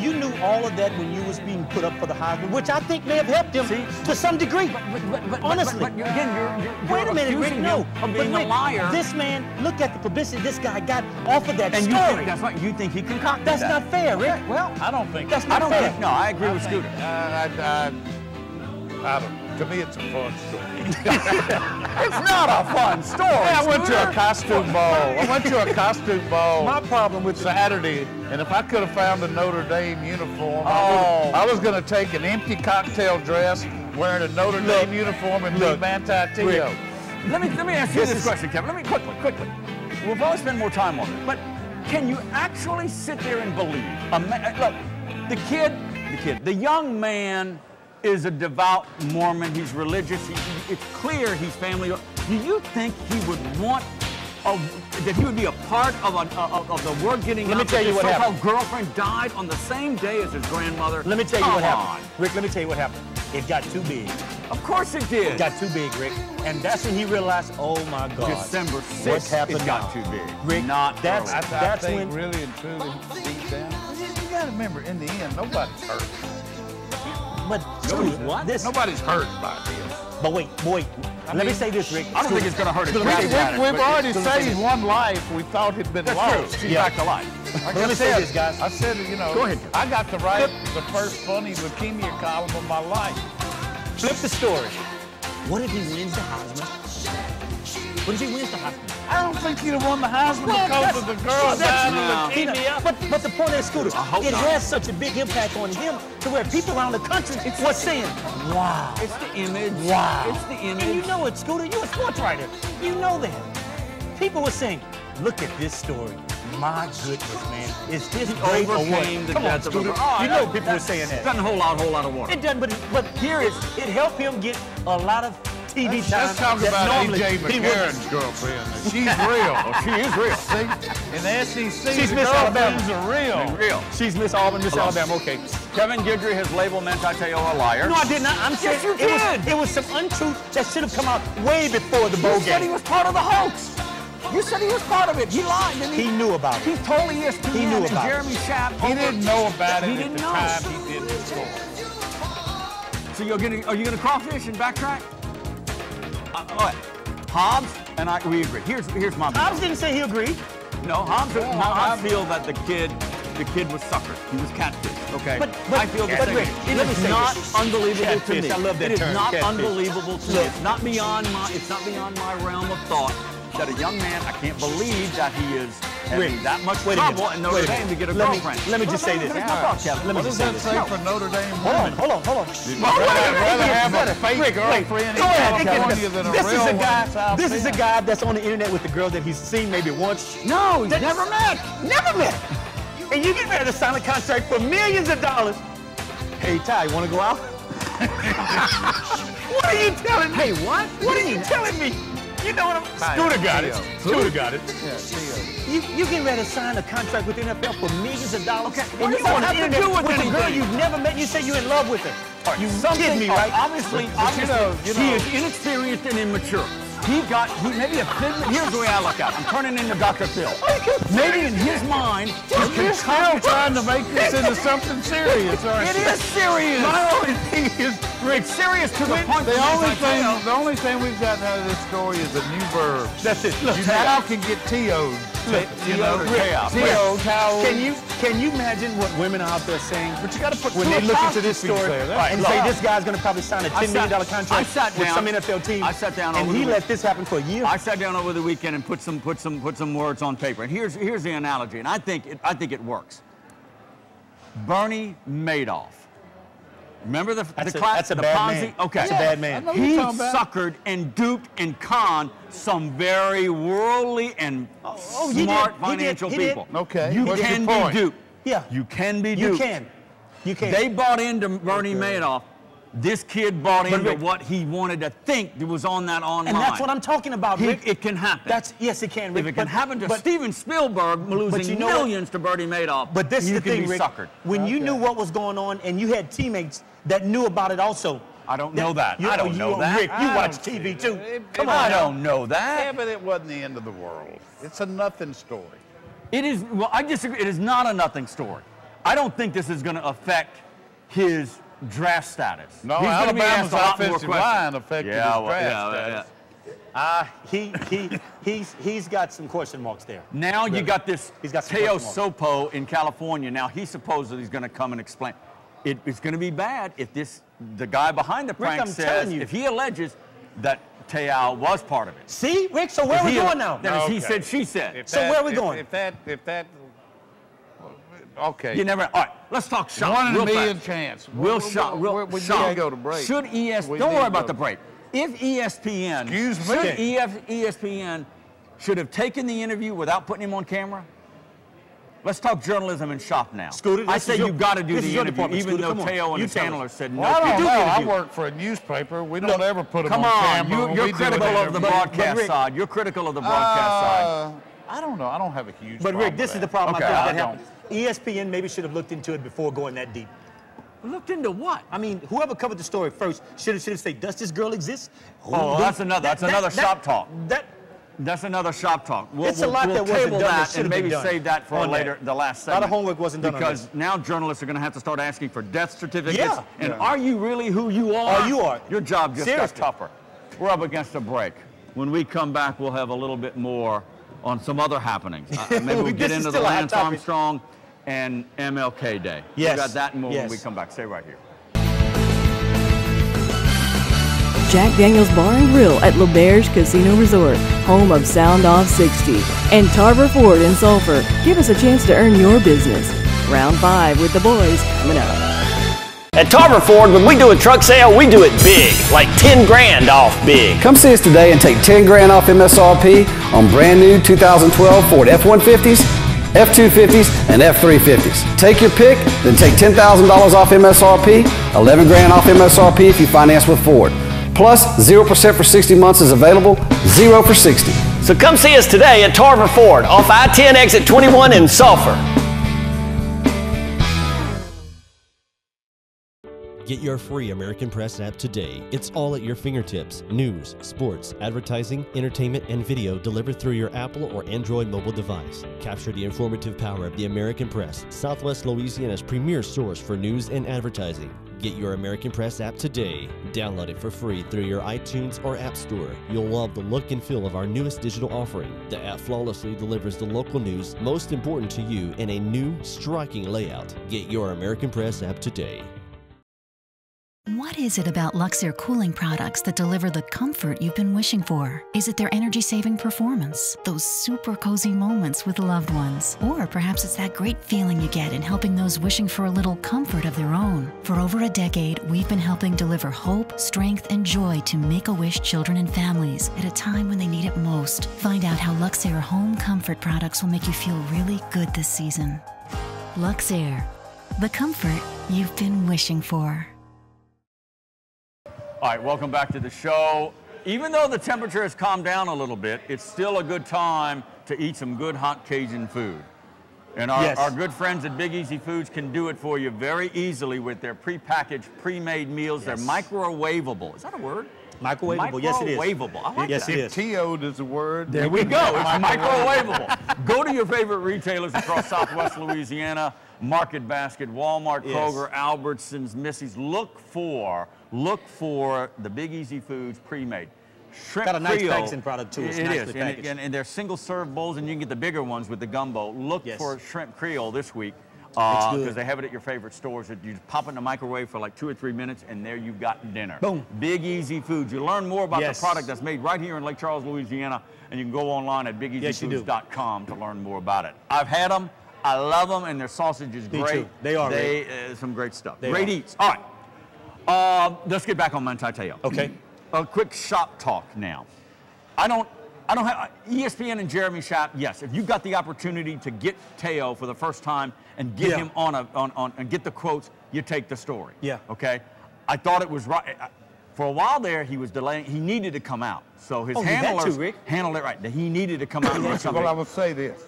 You knew all of that when you was being put up for the Heisman, which I think may have helped him to some degree. Honestly. But again, you're Wait a minute, Rick. accusing No, him of being but a Rick, liar. this man, look at the publicity this guy got off of that And you story. think that's right. You think he concocted That's that. not fair, Rick. Well, I don't think That's I not don't fair. think. No, I agree with Scooter. I don't know. To me, it's a fun story. It's not a fun story. I went to Scooter. a costume ball. I went to a costume ball. My problem with Saturday, and if I could have found a Notre Dame uniform, Oh. I was going to take an empty cocktail dress, wearing a Notre Dame uniform, and leave Manti Te'o. Let me ask you this question, Kevin. Let me quickly. We'll probably spend more time on it, but can you actually sit there and believe? Look, the young man is a devout Mormon. He's religious. It's clear he's family. Do you think he would want that he would be a part of the word getting Let out me tell that you his what so-called happened. girlfriend died on the same day as his grandmother? Let me tell you Come what on. happened. Rick, let me tell you what happened. It got too big. Of course it did. It got too big, Rick. And that's when he realized, oh my God. December 6th, What's happened it got now? too big. Rick, Not that's early. I think when really and truly, deep down, you got to remember, in the end, nobody's hurt. But Nobody's what? This Nobody's hurt by this. But wait. Let me say this, Rick. I don't think it's going to hurt his We've already saved one life we thought had been lost. She's back to life. Let me say this, guys. I said, you know, go ahead. I got to write the first funny leukemia column of my life. Flip the story. What if he wins the Heisman? What if he wins the Heisman? I don't think he'd have won the Heisman because of the girl died of leukemia. But the point is, Scooter, it has such a big impact on him to where people around the country were saying, wow. It's the image. Wow. It's the image. And you know it, Scooter. You're a sports writer. You know that. People were saying, look at this story. My goodness, man. Is this great or what? Come on, Scooter. You know people were saying that. Doesn't hold out a whole lot of water. It doesn't, but here it helped him get a lot of TV time. Let's talk about A.J. McCarron's girlfriend. She's real. She is real. See, in the SEC, She's the Miss Alabama. girlfriends are real. Real. She's Miss Auburn, Miss Alabama. Okay. Kevin Guidry has labeled Manti Te'o a liar. No, I did not. I'm saying it was some untruth that should have come out way before the bowl game. You said he was part of the hoax. You said he was part of it. He lied, didn't he? He knew about it. He told ESPN He knew about Jeremy Schaap. He didn't know about it He at didn't the know. time he did the story. So are you gonna crawfish and backtrack? All right. Hobbs and we agree. Here's my view. Hobbs didn't say he agreed. No, Hobbs feel that the kid was suckered. He was catfished. Okay. But I feel the same. It is not unbelievable to me. I love that It term, is not catfish. unbelievable to me. It's not beyond my realm of thought that a young man, I can't believe that he is having that much trouble in Notre Dame to get a girlfriend. Let me just say this. What does that say for Notre Dame women? Hold on. You'd rather have a fake girlfriend in California than a real one in South This is a guy that's on the internet with the girl that he's seen maybe once. No, he's never met. Never met. And you get ready to sign a contract for millions of dollars. Hey, Ty, you want to go out? What are you telling me? Hey, what? What are you telling me? You know what I'm... Scooter got it. Scooter got it. You get ready to sign a contract with the NFL for millions of dollars. Okay. And you want to do with a girl you've never met. You say you're in love with her. You kidding me, right? Obviously, he is inexperienced and immature. Here's the way I look at it. I'm turning into Dr. Phil. Maybe in his mind, you're still trying to make this into something serious, aren't you? It is serious. My only thing is, Rick, serious to the point. The only thing we've gotten out of this story is a new verb. That's it. Look, you now can get TO'd. Can you imagine what women are out there saying? But you got to put when they look into this story and say this guy's going to probably sign a $10 million contract with some NFL team. I sat down and he let this happen for a year. I sat down over the weekend and put some words on paper. And here's the analogy, and I think it works. Bernie Madoff. Remember the class? That's a bad Ponzi? man. Okay. That's a bad man. He suckered and duped and conned some very worldly and smart financial people. Okay. You can be duped. Yeah. You can be duped. You can. They bought into Bernie Madoff. This kid bought into what he wanted to think was on that online. And that's what I'm talking about, Rick. It can happen. Yes, it can, Rick. If it can happen to Steven Spielberg losing millions to Bernie Madoff, but this is the thing, Rick. Suckered. When you knew what was going on and you had teammates that knew about it also. I don't know that. I don't know that. Rick, you watch TV too. Come on. I don't know that. Yeah, but it wasn't the end of the world. It's a nothing story. It is. Well, I disagree. It is not a nothing story. I don't think this is going to affect his draft status. No, he's Alabama's offensive line affected his draft status. He's got some question marks there. Now you got this Teo Sopo in California. Now he supposedly is going to come and explain. It's going to be bad if the guy behind the prank says, if he alleges that Te'o was part of it. See, Rick, so where are we going now? Then he said, she said. So where are we going? Okay. You never. All right. Let's talk shop. 1 in a million chance. We'll shop. We need to go to break. Should ESPN? Don't worry about the break. If ESPN, ESPN should have taken the interview without putting him on camera. Let's talk journalism and shop now. Scooter, I say you've got to do the interview, even though Teo and the handler said no. I don't know. I work for a newspaper. We don't ever put them on camera. You're critical of the broadcast side. You're critical of the broadcast side. I don't know. I don't have a huge problem. But Rick, this is the problem I think that happened. don't. ESPN maybe should have looked into it before going that deep. Looked into what? I mean, whoever covered the story first should have said, does this girl exist? Oh, that's another shop talk. That's another shop talk. It's a lot that wasn't table done that that should and have been maybe done save that for later, the last segment. A lot of homework wasn't done on because this. now journalists are going to have to start asking for death certificates. Yeah. And are you really who you are? Oh, you are. Your job just Seriously. got tougher. We're up against a break. When we come back, we'll have a little bit more on some other happenings. Maybe we'll get into the Lance Armstrong and MLK Day. Yes. We got that and more Yes. when we come back. Stay right here. Jack Daniel's Bar and Grill at Lauberge Casino Resort, home of Sound Off 60, and Tarver Ford in Sulphur. Give us a chance to earn your business. Round 5 with the boys coming up. At Tarver Ford, when we do a truck sale, we do it big, like 10 grand off big. Come see us today and take 10 grand off MSRP on brand new 2012 Ford F-150s, F-250s, and F-350s. Take your pick, then take $10,000 off MSRP, 11 grand off MSRP if you finance with Ford. Plus, 0% for 60 months is available, 0 for 60. So come see us today at Tarver Ford, off I-10 exit 21 in Sulphur. Get your free American Press app today. It's all at your fingertips. News, sports, advertising, entertainment, and video delivered through your Apple or Android mobile device. Capture the informative power of the American Press, Southwest Louisiana's premier source for news and advertising. Get your American Press app today. Download it for free through your iTunes or App Store. You'll love the look and feel of our newest digital offering. The app flawlessly delivers the local news most important to you in a new, striking layout. Get your American Press app today. What is it about Luxair cooling products that deliver the comfort you've been wishing for? Is it their energy-saving performance? Those super cozy moments with loved ones? Or perhaps it's that great feeling you get in helping those wishing for a little comfort of their own? For over a decade, we've been helping deliver hope, strength, and joy to Make-A-Wish children and families at a time when they need it most. Find out how Luxair home comfort products will make you feel really good this season. Luxair, the comfort you've been wishing for. All right, welcome back to the show. Even though the temperature has calmed down a little bit, it's still a good time to eat some good hot Cajun food. And our good friends at Big Easy Foods can do it for you very easily with their prepackaged, pre-made meals. They're microwavable. Is that a word? Microwavable, yes it is. Microwavable. I like yes, that. it is. TO'd is a word. There we go. It's microwavable. Go to your favorite retailers across Southwest Louisiana, Market Basket, Walmart, Kroger, Albertsons, Missy's. Look for the Big Easy Foods pre-made. Shrimp Got a nice Creole. packaging product too. It's nicely packaged. And they're single-serve bowls, and you can get the bigger ones with the gumbo. Look for Shrimp Creole this week because they have it at your favorite stores. You just pop it in the microwave for like 2 or 3 minutes, and there you've got dinner. Boom. Big Easy Foods. You learn more about the product that's made right here in Lake Charles, Louisiana, and you can go online at bigeasyfoods.com to learn more about it. I've had them. I love them, and their sausage is great. Me too. They are some great stuff. They great are. eats. All right. Let's get back on Manti-Te'o. Okay. A quick shop talk now. I don't have ESPN and Jeremy Schaap. Yes, if you got the opportunity to get Teo for the first time and get him on and get the quotes, you take the story. Yeah. Okay. I thought it was right. For a while there, he was delaying. He needed to come out. So his handlers handled it right. He needed to come out. Well, I will say this.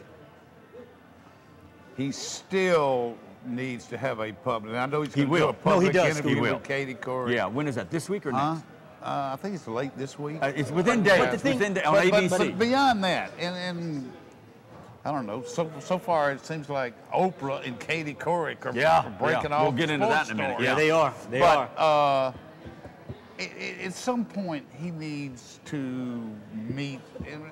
He still needs to have a public. I know he's going to do a public interview with Katie Corey. Yeah. When is that? This week or next? I think it's late this week. It's within days. On ABC. But beyond that, and I don't know. So far, it seems like Oprah and Katie Couric are breaking off. We'll get into that in a minute. Story. Yeah, they are. They are. At some point, he needs to meet,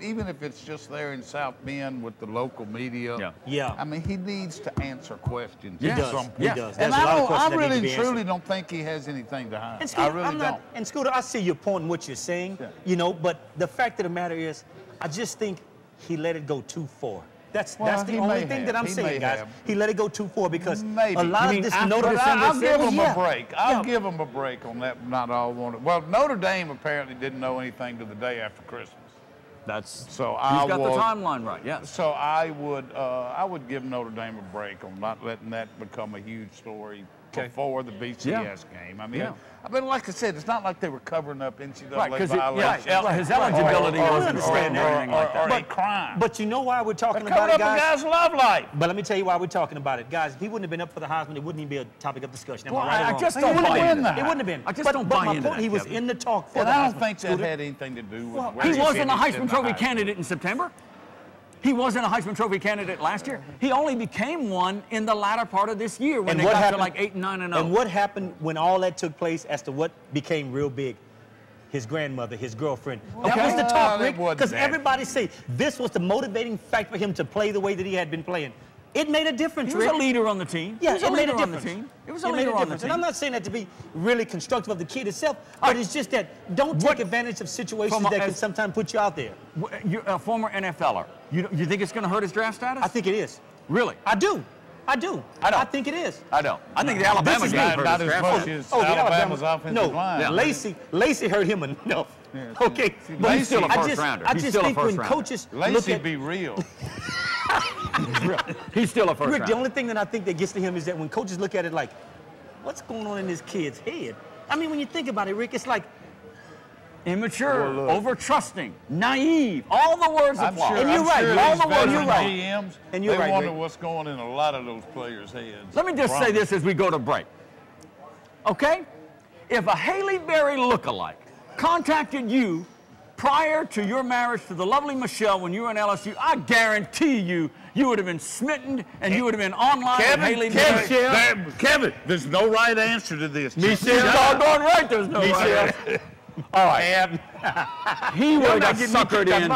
even if it's just there in South Bend with the local media. Yeah. I mean, he needs to answer questions. He does. At some point. He does. And There's a lot of questions I that need really to be truly answered. don't think he has anything to hide. And Scooter, I really don't. And Scooter, I see your point in what you're saying, you know, but the fact of the matter is, I just think he let it go too far. That's the only thing that I'm saying, guys. He let it go too far because a lot of this Notre Dame. I'll give him a break. I'll give him a break on that. Not all wanted. Well, Notre Dame apparently didn't know anything to the day after Christmas. He's got the timeline right. Yes. So I would give Notre Dame a break on not letting that become a huge story before the BCS game. I mean, like I said, it's not like they were covering up NCAA violations. His eligibility wasn't or anything like that. Crime. But you know why we're talking They're about it, covering guys? up a guy's love life. But let me tell you why we're talking about it. Guys, if he wouldn't have been up for the Heisman, it wouldn't even be a topic of discussion. Am I right or wrong? I just don't buy into that. It wouldn't have been. I just don't buy into that. But my point, he was in the talk for the Heisman. I don't think that had anything to do with where he wasn't a Heisman Trophy candidate in September. He wasn't a Heisman Trophy candidate last year. He only became one in the latter part of this year when they got to like 8 and 9 and 0. And what happened when all that took place as to what became real big? His grandmother, his girlfriend. That was the talk, Rick, because everybody say this was the motivating fact for him to play the way that he had been playing. It made a difference, Rick. He was a leader on the team. Yeah, it made a difference. It was a leader on the team. And I'm not saying that to be really constructive of the kid itself, but it's just that don't take advantage of situations that can sometimes put you out there. You're a former NFLer. You think it's going to hurt his draft status? I think it is. Really? I do. I don't. I think it is. I don't. I think the Alabama game hurt his draft status. Alabama's offensive line. No, Lacey hurt him enough. Yeah. Okay, but he's still a first rounder. I just think when coaches Lacey be real. He's still a first Rick, rounder. the only thing that I think that gets to him is that when coaches look at it like, what's going on in this kid's head? I mean, when you think about it, Rick, it's like immature, over-trusting, naive, all the words apply. Sure, and you're right. Sure all the words you're right. GMs, and you're they right, wonder Rick. what's going in a lot of those players' heads. Let me just say this as we go to break. Okay? If a Haley Berry lookalike contacted you prior to your marriage to the lovely Michelle when you were in LSU, I guarantee you would have been smitten and you would have been online with Haley Berry. Kevin, there's no right answer to this. Michelle, doggone right there's no right answer. All right. He would have got suckered in.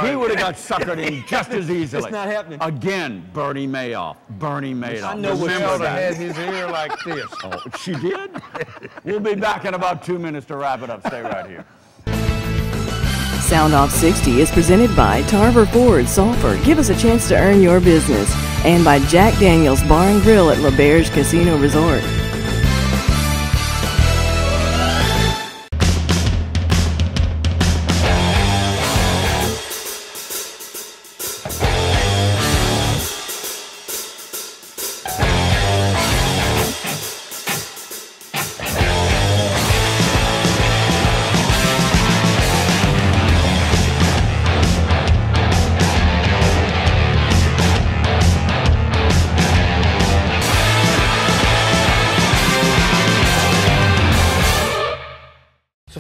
He would have got suckered in just as easily. It's not happening. Again, Bernie Madoff. Bernie Madoff. I know Michelle had his ear like this. Oh, she did? We'll be back in about 2 minutes to wrap it up. Stay right here. Sound Off 60 is presented by Tarver Ford, Sulphur. Give us a chance to earn your business. And by Jack Daniels Bar and Grill at Lauberge Casino Resort.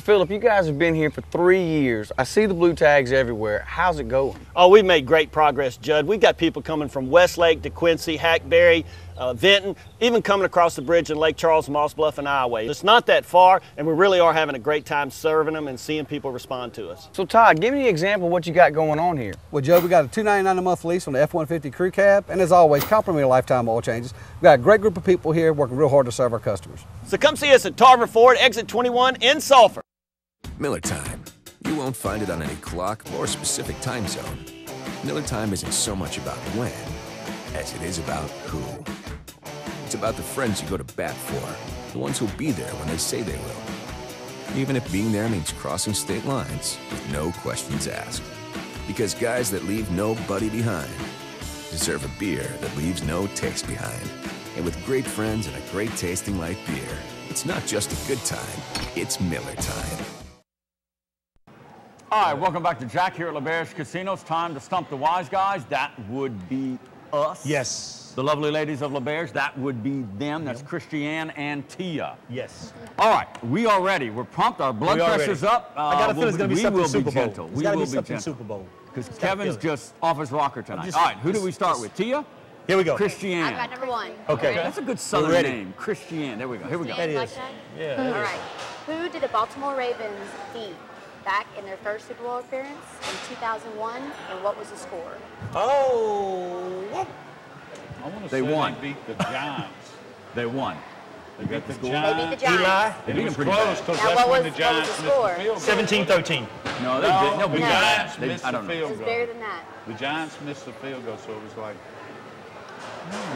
Philip, you guys have been here for 3 years. I see the blue tags everywhere. How's it going? Oh, we've made great progress, Judd. We've got people coming from Westlake, DeQuincy, Hackberry, Vinton, even coming across the bridge in Lake Charles, Moss Bluff, and Iowa. It's not that far, and we really are having a great time serving them and seeing people respond to us. So, Todd, give me an example of what you got going on here. Well, Joe, we got a $299 a month lease on the F-150 crew cab, and as always, complimentary lifetime oil changes. We've got a great group of people here working real hard to serve our customers. So come see us at Tarver Ford, exit 21 in Sulphur. Miller Time. You won't find it on any clock or specific time zone. Miller Time isn't so much about when as it is about who. It's about the friends you go to bat for, the ones who'll be there when they say they will. Even if being there means crossing state lines with no questions asked. Because guys that leave nobody behind deserve a beer that leaves no taste behind. And with great friends and a great tasting light beer, it's not just a good time, it's Miller Time. All right, welcome back to Jack here at Lauberge Casino. It's time to stump the wise guys. That would be us. Yes. The lovely ladies of Lauberge, that would be them. That's Christiane and Tia. Yes. All right, we are ready. We're pumped. Our blood pressure's up. I got a feeling it's going to be something Super Bowl. Gentle. It's got to be something Super Bowl. Because Kevin's just off his rocker tonight. All right, who do we start with? Tia? Here we go. Christiane. I've got number one. Okay. That's a good southern name. Christiane. There we go. Here we go. That is. Yeah. All right. Who did the Baltimore Ravens beat back in their first Super Bowl appearance in 2001, and what was the score? Oh. I want to say they beat the Giants. They won. They beat the They beat the Giants. Giants. Eli? They beat them pretty Close, bad. because Now, that's what when was the Giants the missed score? the field goal. 17-13. No, they did. No, the Giants missed I the don't know. It field was goal. bigger than that. The Giants missed the field goal, so it was like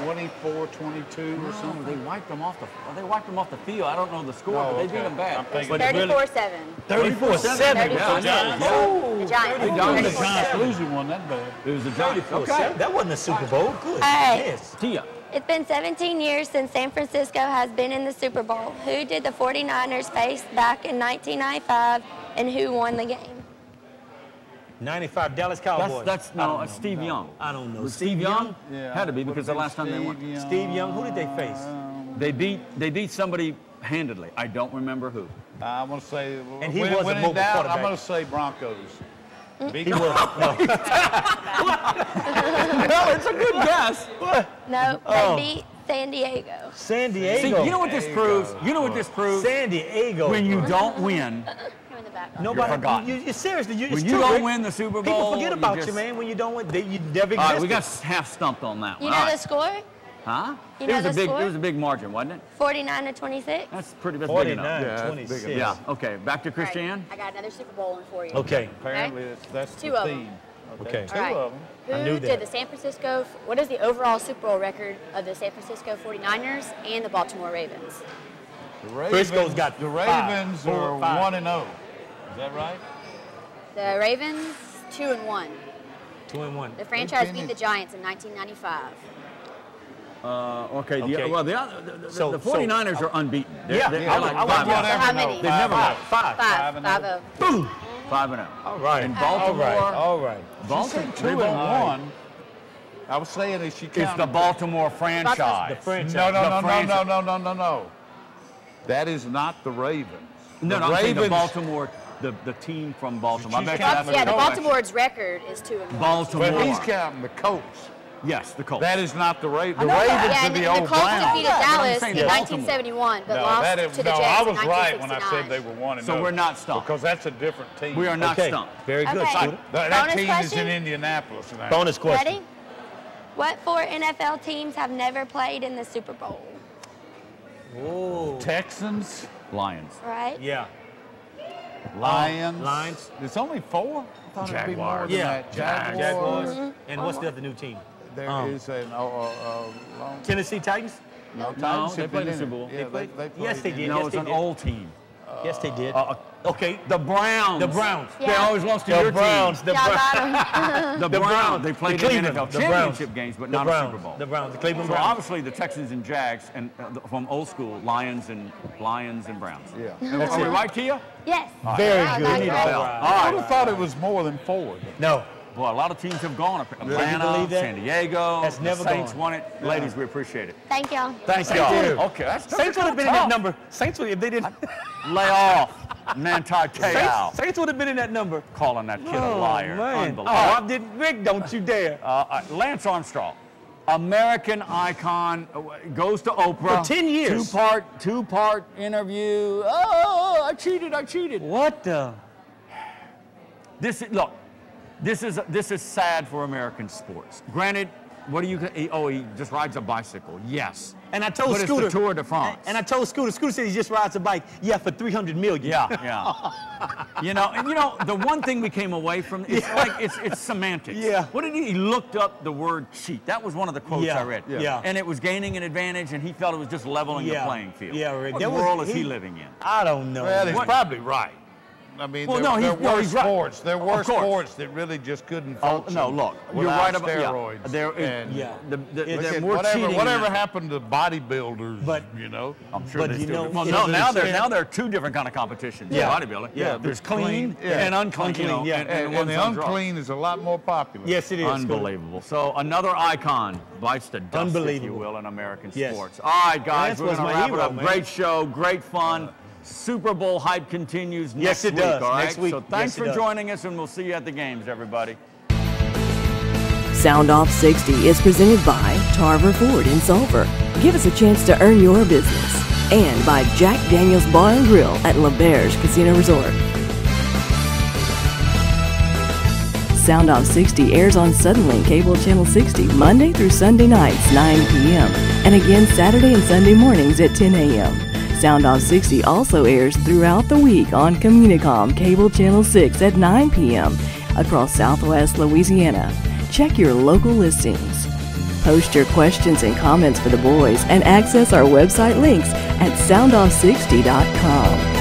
24-22 or something. They wiped them off the field. I don't know the score, but they beat them bad. 34-7. 34-7. Oh, the Giants. The 34-7. Losing one that bad. It was the Giants. Okay. That wasn't a Super Bowl. Good. Hey. Yes. Tia. It's been 17 years since San Francisco has been in the Super Bowl. Who did the 49ers face back in 1995, and who won the game? 95 Dallas Cowboys. That's Steve Young. I don't know. Was Steve Young? Yeah, Had to be because the last time they won. Steve Young. Who did they face? They beat somebody handedly. I don't remember who. I'm going to say, and he was a mobile quarterback. I'm going to say Broncos. He was. No. Well, it's a good guess. No, they beat San Diego. San Diego. See, you know what this proves? You know what this proves? San Diego. When you don't win, nobody. You're forgotten. You seriously. When you don't win the Super Bowl, people forget about you you, man. When you don't win, you never exist. All right, we got half stumped on that You one. know the score? Huh? You know the score? It was a big margin, wasn't it? 49-26. That's pretty big enough. 49-26. Yeah. Okay. Back to Christiane. I got another Super Bowl one for you. Okay. Apparently, that's Two the of theme. them. Okay. Two of them. I knew Who that. did the San Francisco? What is the overall Super Bowl record of the San Francisco 49ers and the Baltimore Ravens? The Ravens, Frisco's got the Ravens five, are 4-5. 1-0. Is that right? The Ravens 2-1. 2-1. The franchise beat the Giants in 1995. Okay. Okay. Well, the 49ers are unbeaten. They're like I want how many? They've never lost. Five. 5-0. Boom. 5-0. All right. And Baltimore. All right. Baltimore. 2-1. I was saying is she It's counted. the Baltimore franchise. The franchise. No. That is not the Ravens. No, the I'm saying the Ravens- Baltimore, the team from Baltimore. I bet you counting that's Yeah, the correct. Baltimore's record is 2-1. Baltimore. But he's counting the Colts. Yes, the Colts. That is not the Ravens. The know that. Ravens Yeah, are and the the old Colts Browns. defeated I'm Dallas saying in Baltimore. 1971, but No, lost that to is, the no, Jets I in was right when I 1969. said they were 1-0. So we're not stumped. Because that's a different team. We are not Okay. stumped. Very good. Okay. Scooter. That Bonus team is question? in Indianapolis now. Bonus question. Ready? What 4 NFL teams have never played in the Super Bowl? Oh. Texans, Lions. Right? Yeah. Lions. Lions. It's only 4? I thought it'd be more Jaguars. than Yeah. that. Jaguars. Jaguars. And what's the other new team? There is an long... Tennessee Titans? No, No, Titans they have played been in the in Super it. Bowl. Yeah, They played? Yes, they in did. it. No, Yes, it's they an did. old team. Yes, they did. Okay, the Browns. The Browns. They Yeah. always lost to The your Browns. team. The Y'all Browns. got 'em. The The Browns. Browns. They played The in Cleveland. NFL The Browns. championship games, but The not Browns. a Super Bowl. The Browns. The Cleveland So Browns. obviously the Texans and Jags, and from old school, Lions and Browns. Yeah. Are we right, Kia? Yes. Very Right, good. right, need a right. bell. I All would right. have thought it was more than 4. No. Boy, a lot of teams have gone. Atlanta, believe that? San Diego, That's the never Saints gone. won it. Ladies, we appreciate it. Thank y'all. Thank Thank you. you. Okay, that's Saints would have been in that number. Saints would if they didn't. Lay off, Nantai Saints would have been in that number. calling that kid a liar. Man. Unbelievable. Oh, I didn't. Rick, don't you dare. Lance Armstrong, American icon, goes to Oprah. For 10 years. Two-part interview. Oh, I cheated. What the? This is sad for American sports. Granted, what do you? He just rides a bicycle. Yes. And I told But Scooter. it's the Tour de France. And I told Scooter. Scooter said he just rides a bike. Yeah, for $300 million. Yeah. you know, the one thing we came away from, it's like it's semantics. Yeah. What did he looked up the word cheat. That was one of the quotes I read. Yeah. And it was gaining an advantage, and he felt it was just leveling the Yeah. playing field. Yeah, Rick. What That was- world is he living in? I don't know. Well, he's probably right. I mean, Well, there were he's right. sports. There were Of course. sports that really just couldn't Oh, function. no, look, you're without right about steroids. Yeah, there is, And they're look at more cheating. whatever than- happened to bodybuilders, But- you know? I'm sure But they you still know, do. Well, it no, is- now there are two different kind of competitions. Yeah. Bodybuilding. Yeah. There's clean yeah. and unclean. Unclean, you know, yeah. and And ones the on drugs. unclean is a lot more popular. Yes, it is. Unbelievable. So another icon bites the dust, if you Unbelievable. will, in American Yes. sports. All right, guys, Lance we're was going to my wrap it hero, up. man. Great show, great fun. Super Bowl hype continues next Yes, it week. does. All right? Next week. So thanks Yes, it for does. joining us, and we'll see you at the games, everybody. Sound Off 60 is presented by Tarver Ford in Sulphur. Give us a chance to earn your business. And by Jack Daniel's Bar and Grill at Lauberge Casino Resort. Sound Off 60 airs on Suddenlink Cable Channel 60 Monday through Sunday nights 9 p.m. and again Saturday and Sunday mornings at 10 a.m. Sound Off 60 also airs throughout the week on Communicom Cable Channel 6 at 9 p.m. across Southwest Louisiana. Check your local listings. Post your questions and comments for the boys and access our website links at soundoff60.com.